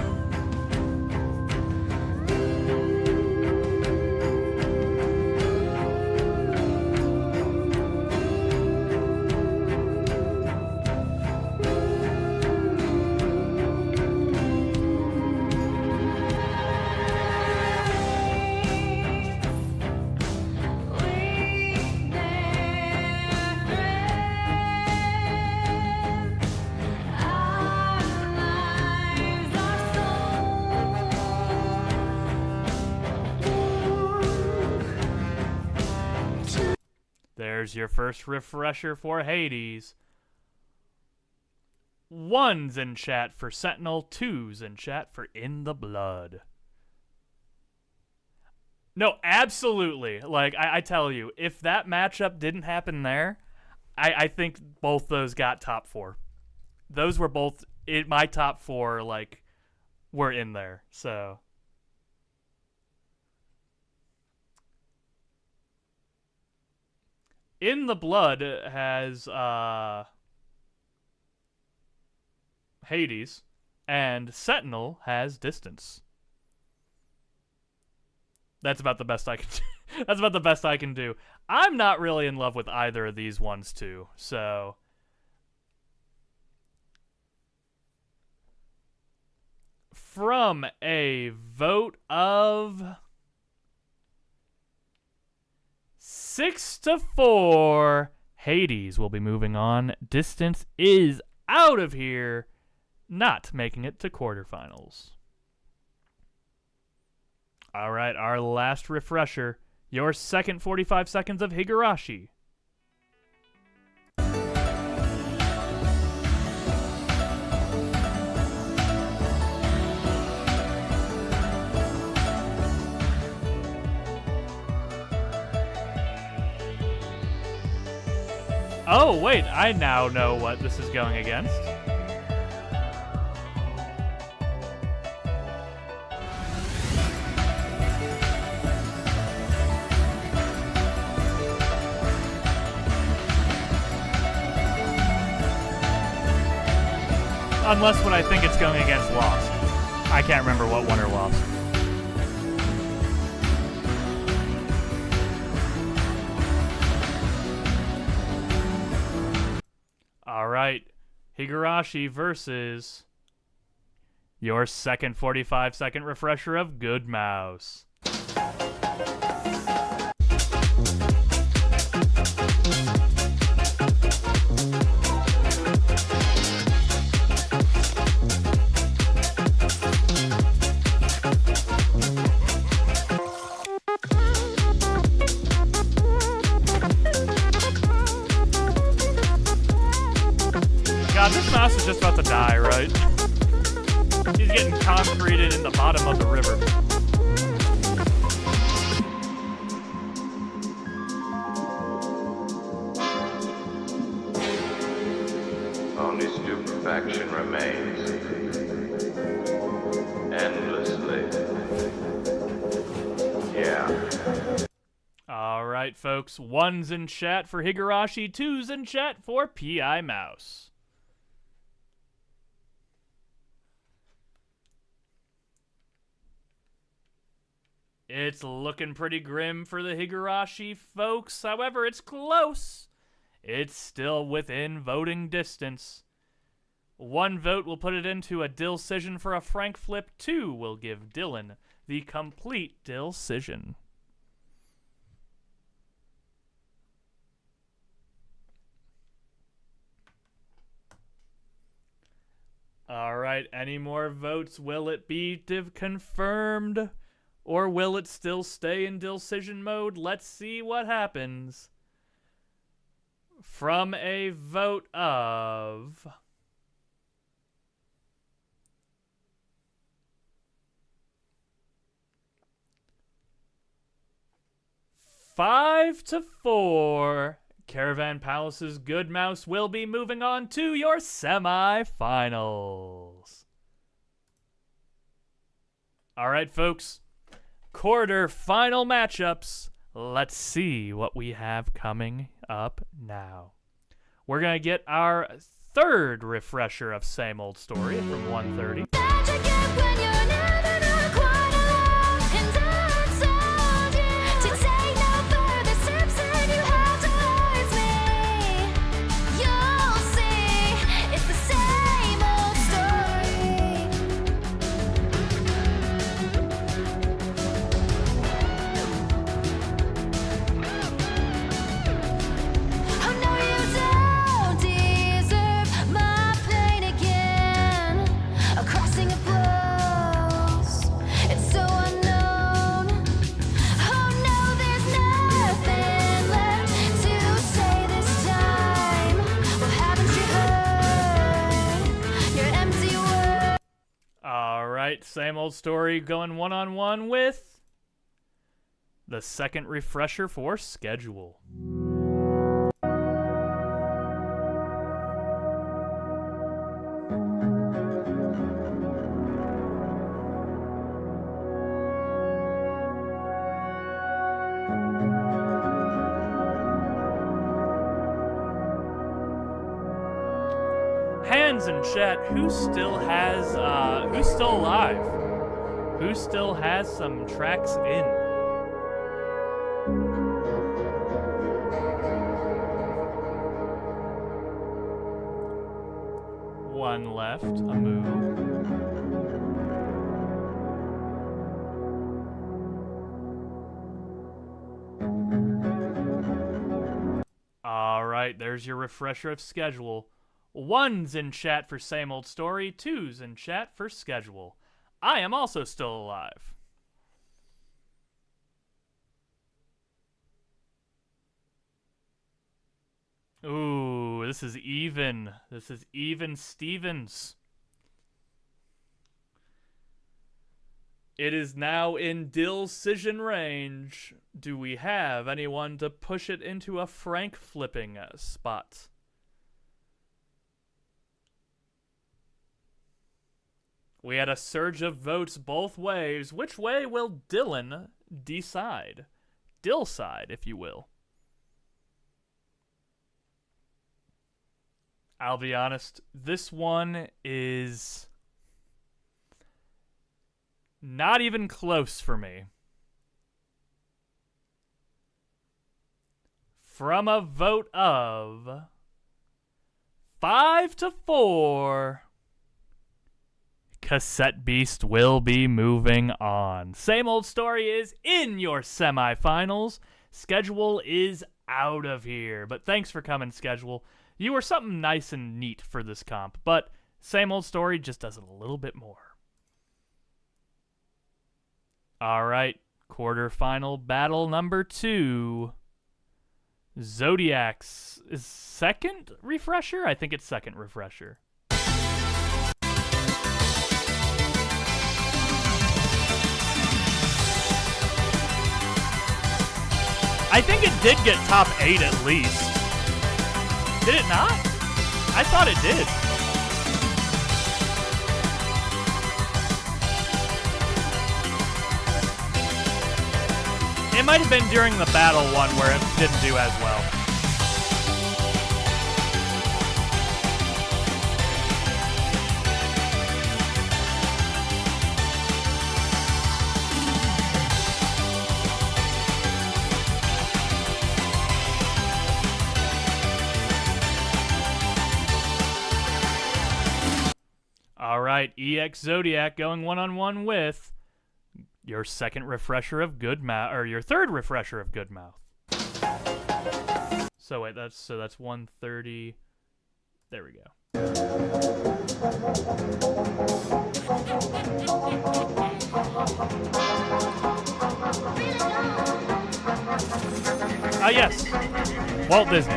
There's your first refresher for Hades. 1's in chat for Sentinel, 2's in chat for In the Blood. No, absolutely. Like, I tell you, if that matchup didn't happen there, I think both those got top 4. Those were both, my top 4, like, were in there, so... In the Blood has Hades, and Sentinel has Distance. That's about the best I can do. That's about the best I can do. I'm not really in love with either of these ones too, so from a vote of 6-4, Hades will be moving on. Distance is out of here, not making it to quarterfinals. All right, our last refresher. Your second 45 seconds of Higurashi. Oh, wait, I now know what this is going against. Unless what I think it's going against lost. I can't remember what won or lost. All right, Higurashi versus your second 45-second refresher of Good Mouse. God, this mouse is just about to die, right? He's getting concreted in the bottom of the river. Only stupefaction remains. Endlessly. Yeah. All right, folks. 1's in chat for Higurashi, 2's in chat for P.I. Mouse. It's looking pretty grim for the Higurashi folks. However, it's close. It's still within voting distance. 1 vote will put it into a Dillcision for a Frank flip. 2 will give Dylan the complete Dillcision. All right, any more votes? Will it be confirmed? Or will it still stay in Dillcision mode? Let's see what happens. From a vote of 5-4, Caravan Palace's Good Mouse will be moving on to your semifinals. All right, folks. Quarter final matchups. Let's see what we have coming up now. We're going to get our third refresher of Same Old Story from 1:30. Same Old Story going one-on-one with the second refresher for schedule. Hands in chat, who's still alive? Who still has some tracks in? One left, a move. All right, there's your refresher of schedule. 1's in chat for Same Old Story, 2's in chat for schedule. I am also still alive. Ooh, this is even. This is even Stevens. It is now in decision range. Do we have anyone to push it into a Frank flipping spot? We had a surge of votes both ways. Which way will Dylan decide? Dill side, if you will. I'll be honest, this one is not even close for me. From a vote of 5-4, Cassette Beast will be moving on. Same Old Story is in your semifinals. Schedule is out of here. But thanks for coming, Schedule. You were something nice and neat for this comp, but Same Old Story just does it a little bit more. All right, quarterfinal battle number 2. Zodiac's is second refresher? I think it's second refresher. I think it did get top 8 at least. Did it not? I thought it did. It might have been during the battle one where it didn't do as well. All right, EX Zodiac going one-on-one with your second refresher of Good Mouth, or your third refresher of Good Mouth. So wait, that's 130. There we go. Ah, yes, Walt Disney.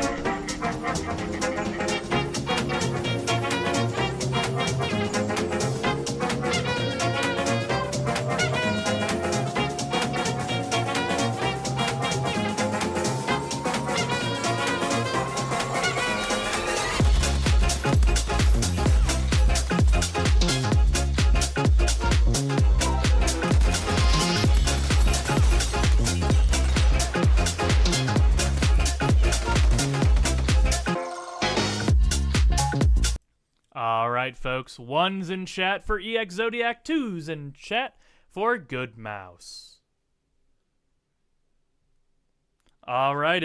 folks. 1's in chat for EX Zodiac, 2's in chat for Good Mouse. All right,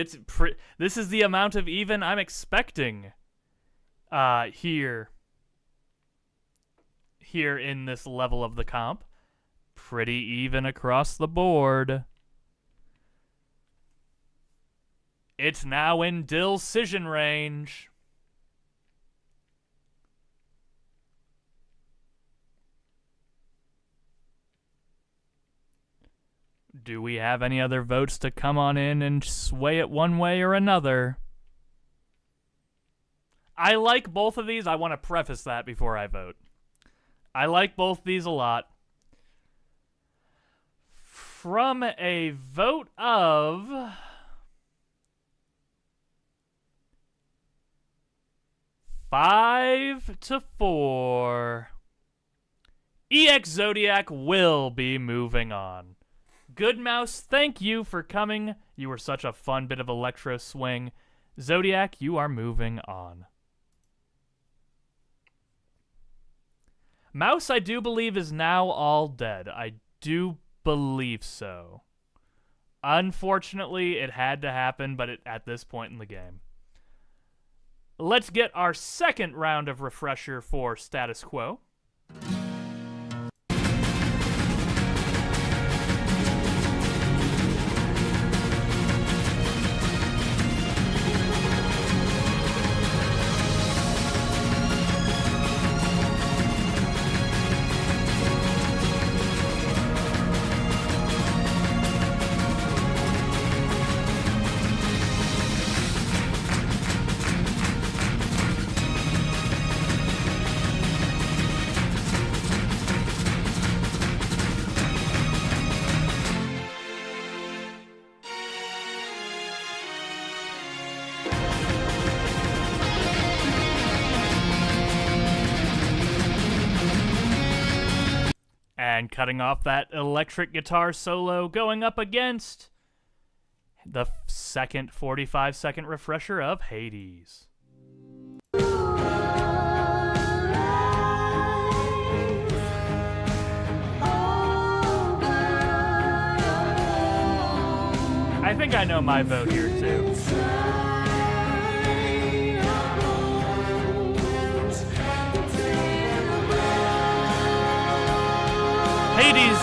this is the amount of even I'm expecting here in this level of the comp. Pretty even across the board. It's now in decision range. Do we have any other votes to come on in and sway it one way or another? I like both of these. I want to preface that before I vote. I like both these a lot. From a vote of 5-4, EX Zodiac will be moving on. Good Mouse, thank you for coming. You were such a fun bit of electro swing. Zodiac, you are moving on. Mouse, I do believe, is now all dead. I do believe so. Unfortunately, it had to happen, but at this point in the game. Let's get our second round of refresher for status quo. And cutting off that electric guitar solo, going up against the second 45-second refresher of Hades. I think I know my vote here too. Hades,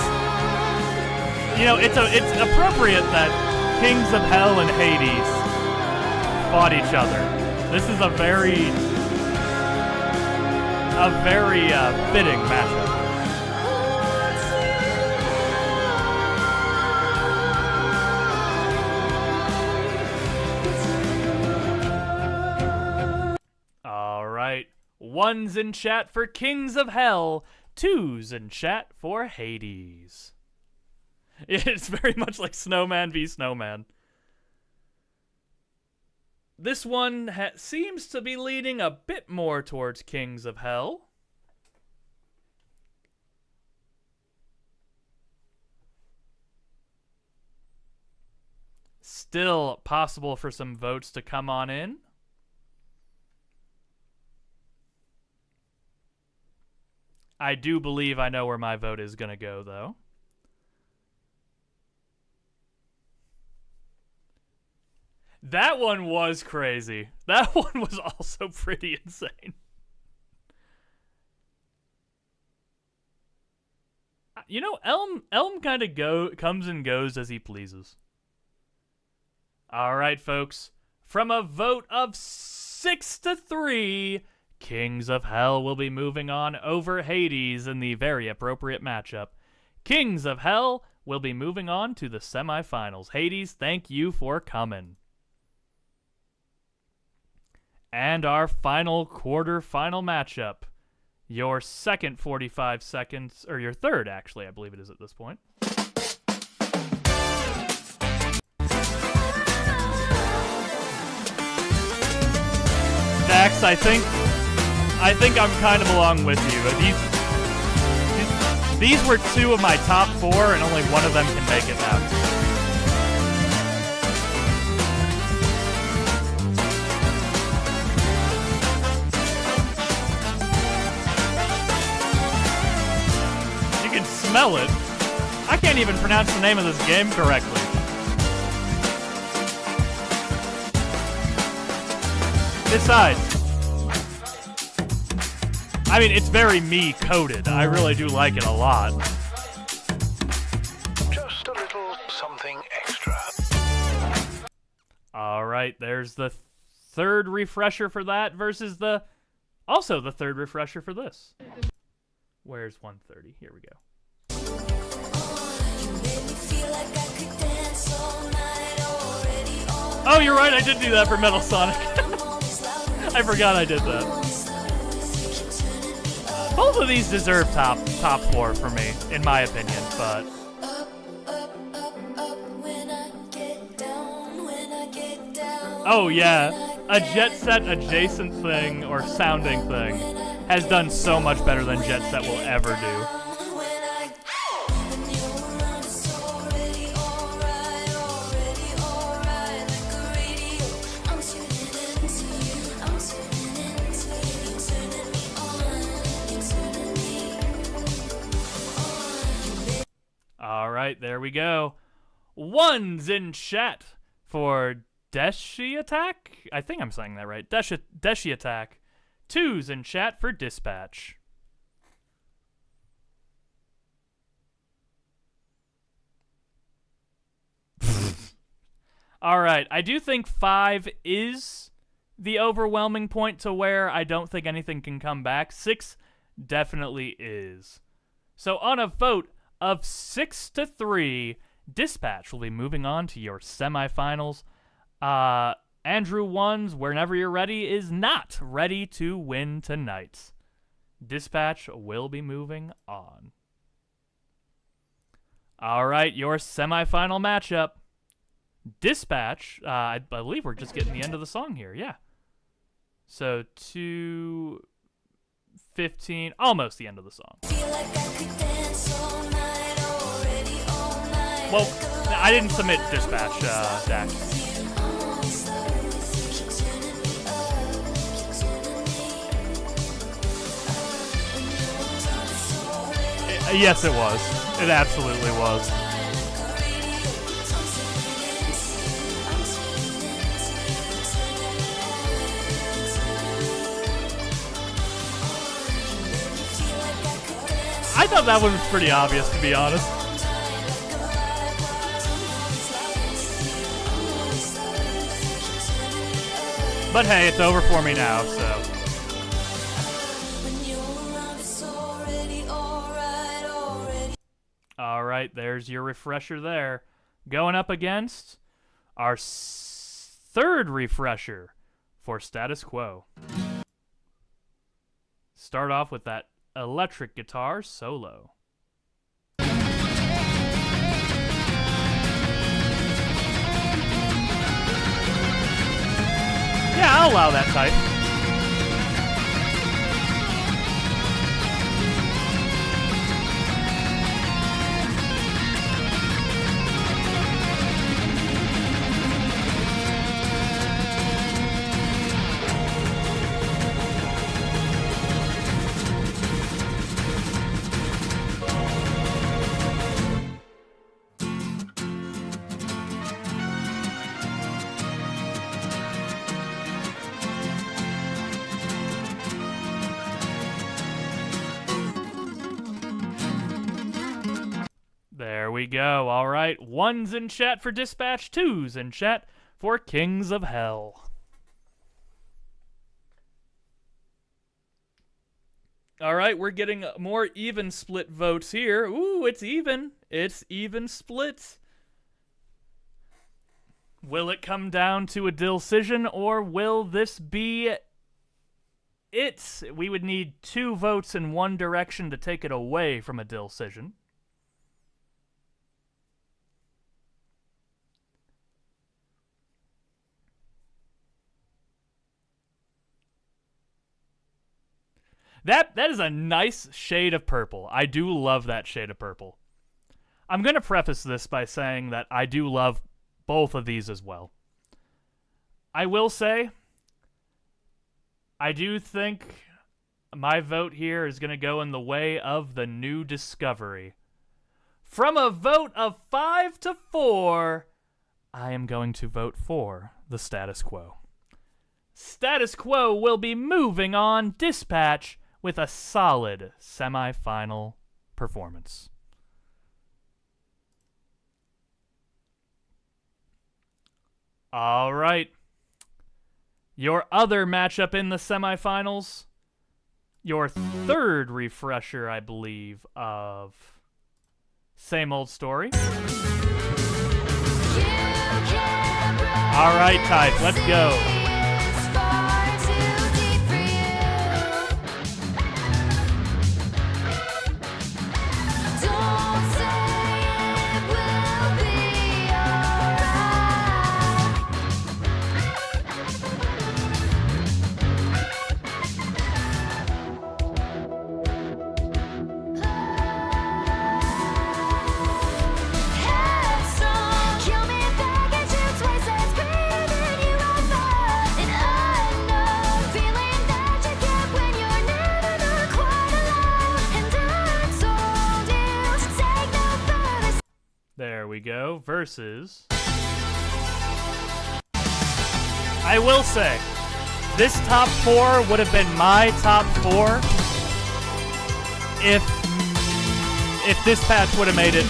you know, it's appropriate that Kings of Hell and Hades fought each other. This is a very fitting matchup. All right, 1's in chat for Kings of Hell. 2's in chat for Hades. It's very much like Snowman v. Snowman. This one seems to be leaning a bit more towards Kings of Hell. Still possible for some votes to come on in. I do believe I know where my vote is going to go, though. That one was crazy. That one was also pretty insane. You know, Elm kind of comes and goes as he pleases. All right, folks. From a vote of 6-3, Kings of Hell will be moving on over Hades in the very appropriate matchup. Kings of Hell will be moving on to the semifinals. Hades, thank you for coming. And our final quarter-final matchup. Your second 45 seconds, or your third, actually, I believe it is at this point. Dax, I think I'm kind of along with you. These were two of my top four, and only one of them can make it now. smell it. I can't even pronounce the name of this game correctly. Besides, I mean, it's very me-coded. I really do like it a lot. Just a little something extra. All right, there's the third refresher for that versus also the third refresher for this. Where's 130? Here we go. Oh, you're right, I did do that for Metal Sonic. I forgot I did that. Both of these deserve top 4 for me, in my opinion, but... Oh yeah, a Jet Set adjacent thing, or sounding thing, has done so much better than Jet Set will ever do. Alright, there we go. Ones in chat for Deshi Attack? I think I'm saying that right. Deshi Attack. Twos in chat for Dispatch. Alright, I do think 5 is the overwhelming point to where I don't think anything can come back. 6 definitely is. So on a vote of 6-3, Dispatch will be moving on to your semifinals. Andrew Ones, whenever you're ready, is not ready to win tonight. Dispatch will be moving on. All right, your semifinal matchup. Dispatch, I believe we're just getting the end of the song here, yeah. So 2:15, almost the end of the song. Well, I didn't submit Dispatch, Dax. Yes, it was. It absolutely was. I thought that one was pretty obvious, to be honest. But hey, it's over for me now, so... Alright, there's your refresher there. Going up against our third refresher for Status Quo. Start off with that electric guitar solo. Yeah, I'll allow that type. There we go. All right. Ones in chat for Dispatch. Twos in chat for Kings of Hell. All right. We're getting more even split votes here. Ooh, it's even. It's even split. Will it come down to a decision, or will this be it? We would need 2 votes in one direction to take it away from a decision. That is a nice shade of purple. I do love that shade of purple. I'm going to preface this by saying that I do love both of these as well. I will say, I do think my vote here is going to go in the way of the New Discovery. From a vote of 5 to 4, I am going to vote for the status quo. Status quo will be moving on Dispatch with a solid semifinal performance. All right. Your other matchup in the semifinals, your third refresher, I believe, of Same Old Story. All right, Type, let's go. There we go. Versus. I will say, this top 4 would have been my top 4 if Dispatch would have made it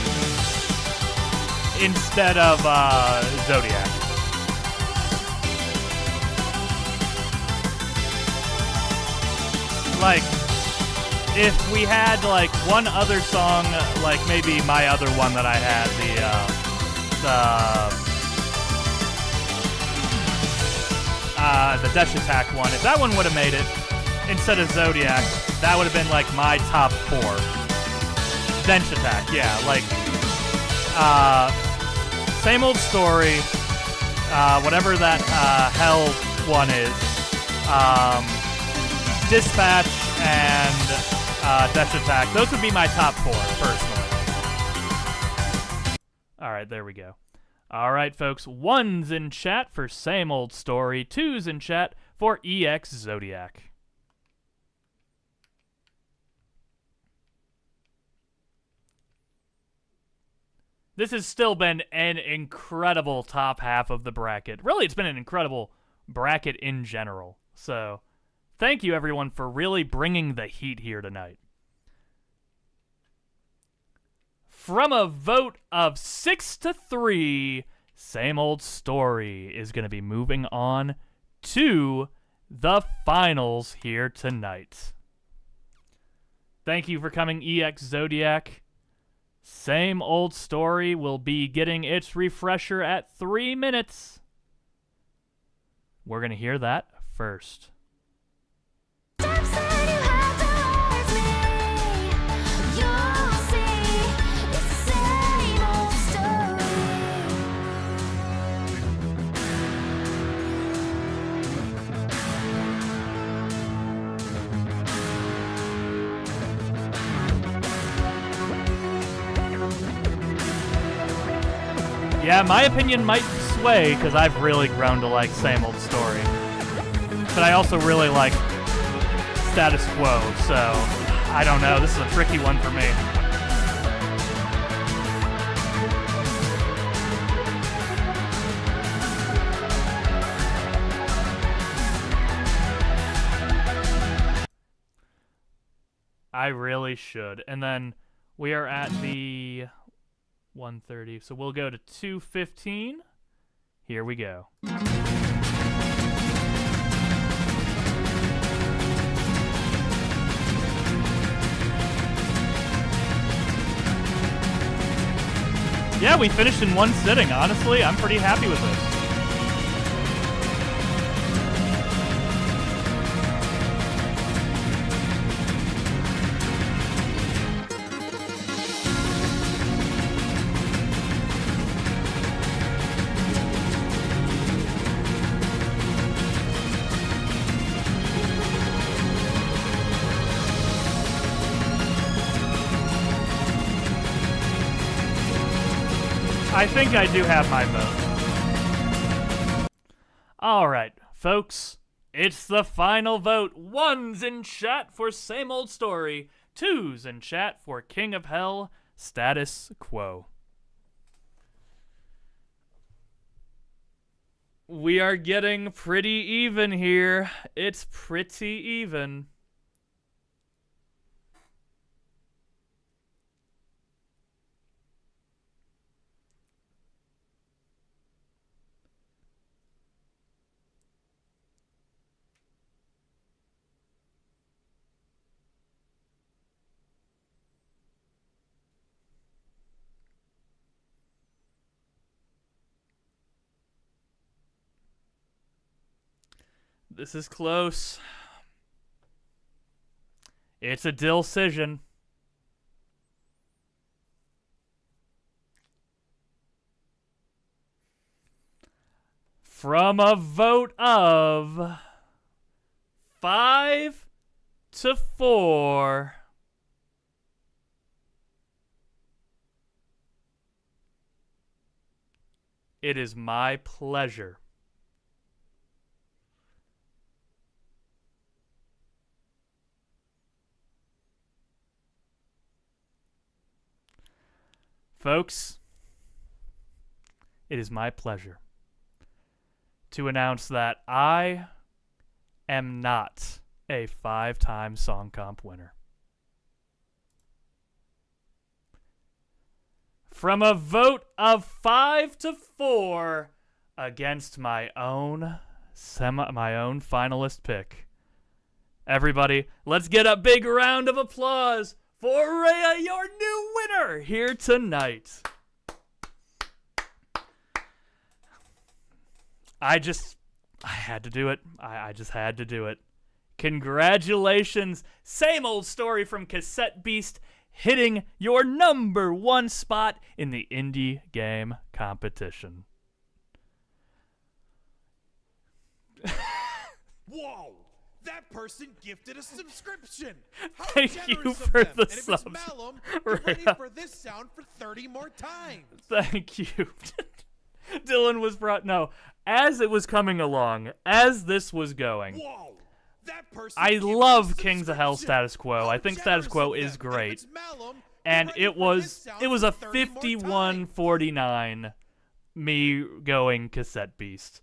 instead of Zodiac. Like, if we had like one other song, like maybe my other one that I had, the Dash Attack one, if that one would have made it instead of Zodiac, that would have been like my top 4. Dash Attack, yeah, like Same Old Story, whatever that Hell one is, Dispatch, and Dash Attack. Those would be my top 4, personally. Alright, there we go. Alright, folks. 1's in chat for Same Old Story. 2's in chat for EX Zodiac. This has still been an incredible top half of the bracket. Really, it's been an incredible bracket in general. So, thank you, everyone, for really bringing the heat here tonight. From a vote of 6 to 3, Same Old Story is going to be moving on to the finals here tonight. Thank you for coming, EX Zodiac. Same Old Story will be getting its refresher at 3 minutes. We're going to hear that first. Yeah, my opinion might sway because I've really grown to like Same Old Story. But I also really like Status Quo, so I don't know. This is a tricky one for me. I really should. And then we are at the 1:30, so we'll go to 2:15. Here we go. Yeah, we finished in one sitting. Honestly, I'm pretty happy with this. I think I do have my vote. Alright, folks. It's the final vote. 1's in chat for Same Old Story. 2's in chat for King of Hell, Status quo. We are getting pretty even here. It's pretty even. This is close. It's a decision. From a vote of 5-4. It is my pleasure folks, it is my pleasure to announce that I am not a 5-time Song Comp winner. From a vote of 5-4 against my own finalist pick. Everybody, let's get a big round of applause for Rhea, your new winner here tonight. I had to do it. I just had to do it. Congratulations. Same old story from Cassette Beast, hitting your #1 spot in the indie game competition. Whoa! That person gifted a subscription. How Thank generous you of for them. the And if subs. it's Malum, get ready Right. for this sound for 30 more times. Thank you. Dylan was brought. No, as it was coming along, as this was going, Whoa! That person I gifted love a Kings of Hell subscription. Status Quo. How I think Status generous Quo of is them. And if great. it's Malum, get And ready it for was this sound it was a for 30 more times. 51-49 me going Cassette Beast.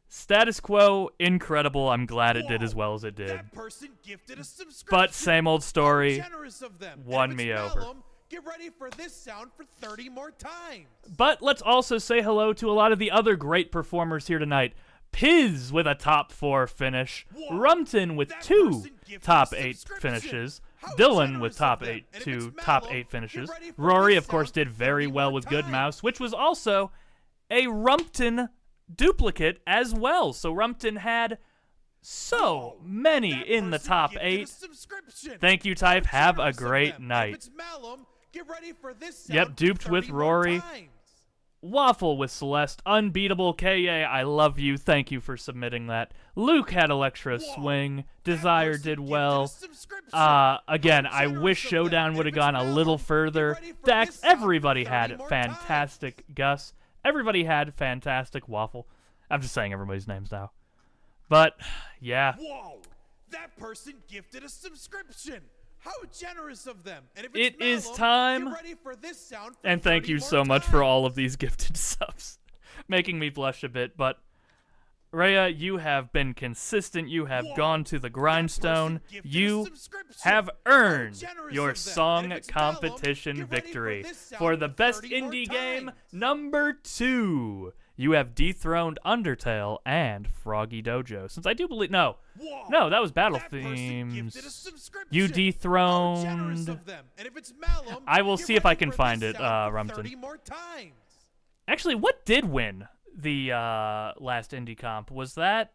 Status Quo, incredible. I'm glad it did as well as it did. That person gifted a subscription. But same old story. How generous of them. And won if me it's over. Malum, get ready for this sound for 30 more times. But let's also say hello to a lot of the other great performers here tonight. Piz with a top 4 finish. Whoa, Rumton with that 2 person gifted top a 8 subscription. finishes. How Dylan generous with of top them. 8 And if to it's top Malum, 8 get finishes. ready for Rory, this of course, sound did for very 30 well more with Good times. Mouse, which was also a Rumpton duplicate as well. So Rumpton had so many That in the person top gifted a 8. subscription. Thank you, Type. How Have a generous of great them. And night. if it's Malum, get ready for this Yep, sound for duped with 30 more Rory. times. Waffle with Celeste, Unbeatable, KA, I love you, thank you for submitting that. Luke had Electra Whoa, swing, that Desire person did gifted well. a subscription. Again, How I generous wish of them. Showdown And would if have gone it's a Malum, little get further. ready for Dax, this sound for everybody 30 had more fantastic. Gus, everybody had fantastic. Waffle. I'm just saying everybody's names now. But, yeah. Whoa! That person gifted a subscription. How generous of them. And if It it's is Malum, time. Get ready for this sound for And thank 30 you more so much for times. all of these gifted subs. Making me blush a bit, but Rhea, you have been consistent. You have Whoa, gone to the grindstone. that person gifted a You subscription. have How earned generous your of them. song And if it's Malum, competition get ready victory this sound for the best 30 more indie game times. #2. You have dethroned Undertale and Froggy Dojo. Since I do believe no, that was Battle That person Themes. gifted a subscription. You How generous dethroned. of them. And if it's Malum, I will get see if I ready can for find this it, sound for Rumpton. 30 more times. Actually, what did win the last indie comp? Was that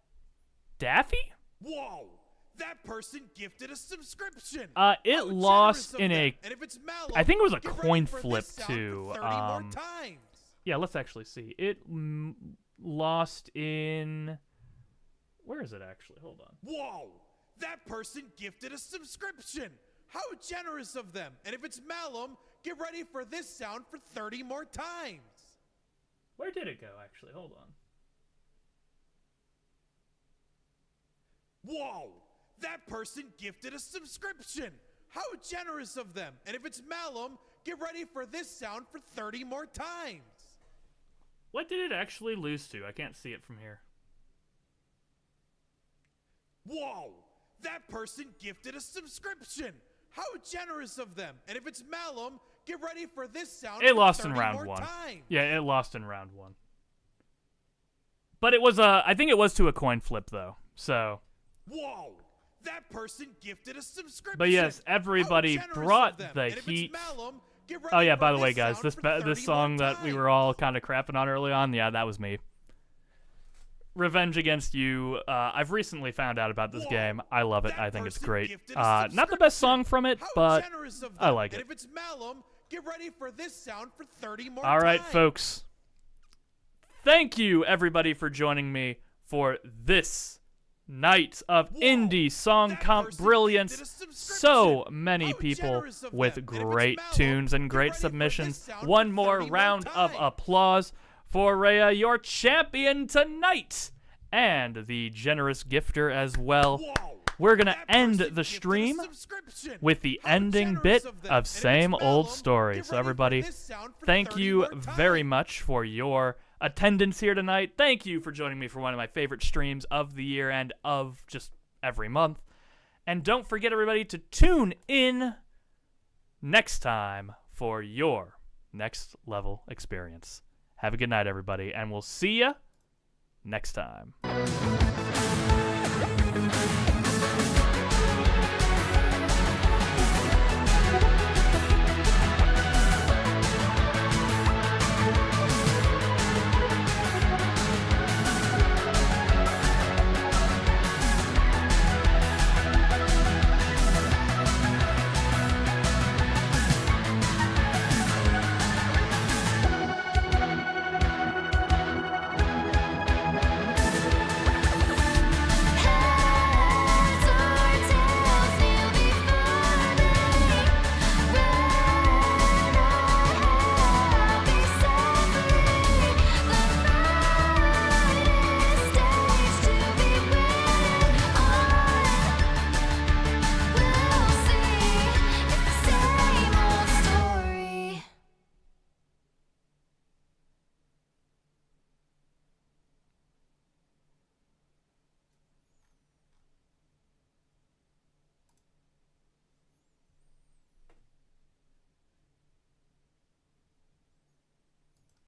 Daffy? Whoa! That person gifted a subscription. It How lost generous of in them. a. And if it's Malum, I think it was a get ready coin for flip this sound too. for 30 more times. Yeah, let's actually see. It lost in. Where is it actually? Hold on. Whoa! That person gifted a subscription. How generous of them. And if it's Malum, get ready for this sound for 30 more times. Where did it go actually? Hold on. Whoa! That person gifted a subscription. How generous of them. And if it's Malum, get ready for this sound for 30 more times. What did it actually lose to? I can't see it from here. Whoa! That person gifted a subscription. How generous of them. And if it's Malum, get ready for this sound It for lost in 30 round more 1. times. Yeah, it lost in round 1. But it was I think it was to a coin flip though. So, Whoa! That person gifted a subscription. but yes, everybody How generous brought of them. the And if it's heat. Malum, get Oh ready yeah, for by the way, this guys, sound this for 30 this more song that we times. were all kind of crapping on early on, yeah, that was me. Revenge Against You. I've recently found out about this Whoa, game. I love it. that I think it's person great. gifted a Not the best song from it, How but generous of I them. like And it. if it's Malum, get ready for this sound for 30 more all right, times. folks. Thank you, everybody, for joining me for this night of Whoa, indie song that comp person brilliance. gifted a subscription. So many How people generous of with them. And if it's great Malum, tunes and get great ready for this submissions. sound One for more 30 round of times. applause for Rhea, your champion tonight, and the generous gifter as well. Whoa, We're gonna that end person the gifted a stream subscription. with the How ending generous bit of them. of And if it's Same Old Malum, Story. get So ready for everybody, this sound for thank 30 you more very times. much for your attendance here tonight. Thank you for joining me for one of my favorite streams of the year and of just every month. And don't forget, everybody, to tune in next time for your next level experience. Have a good night, everybody, and we'll see ya next time.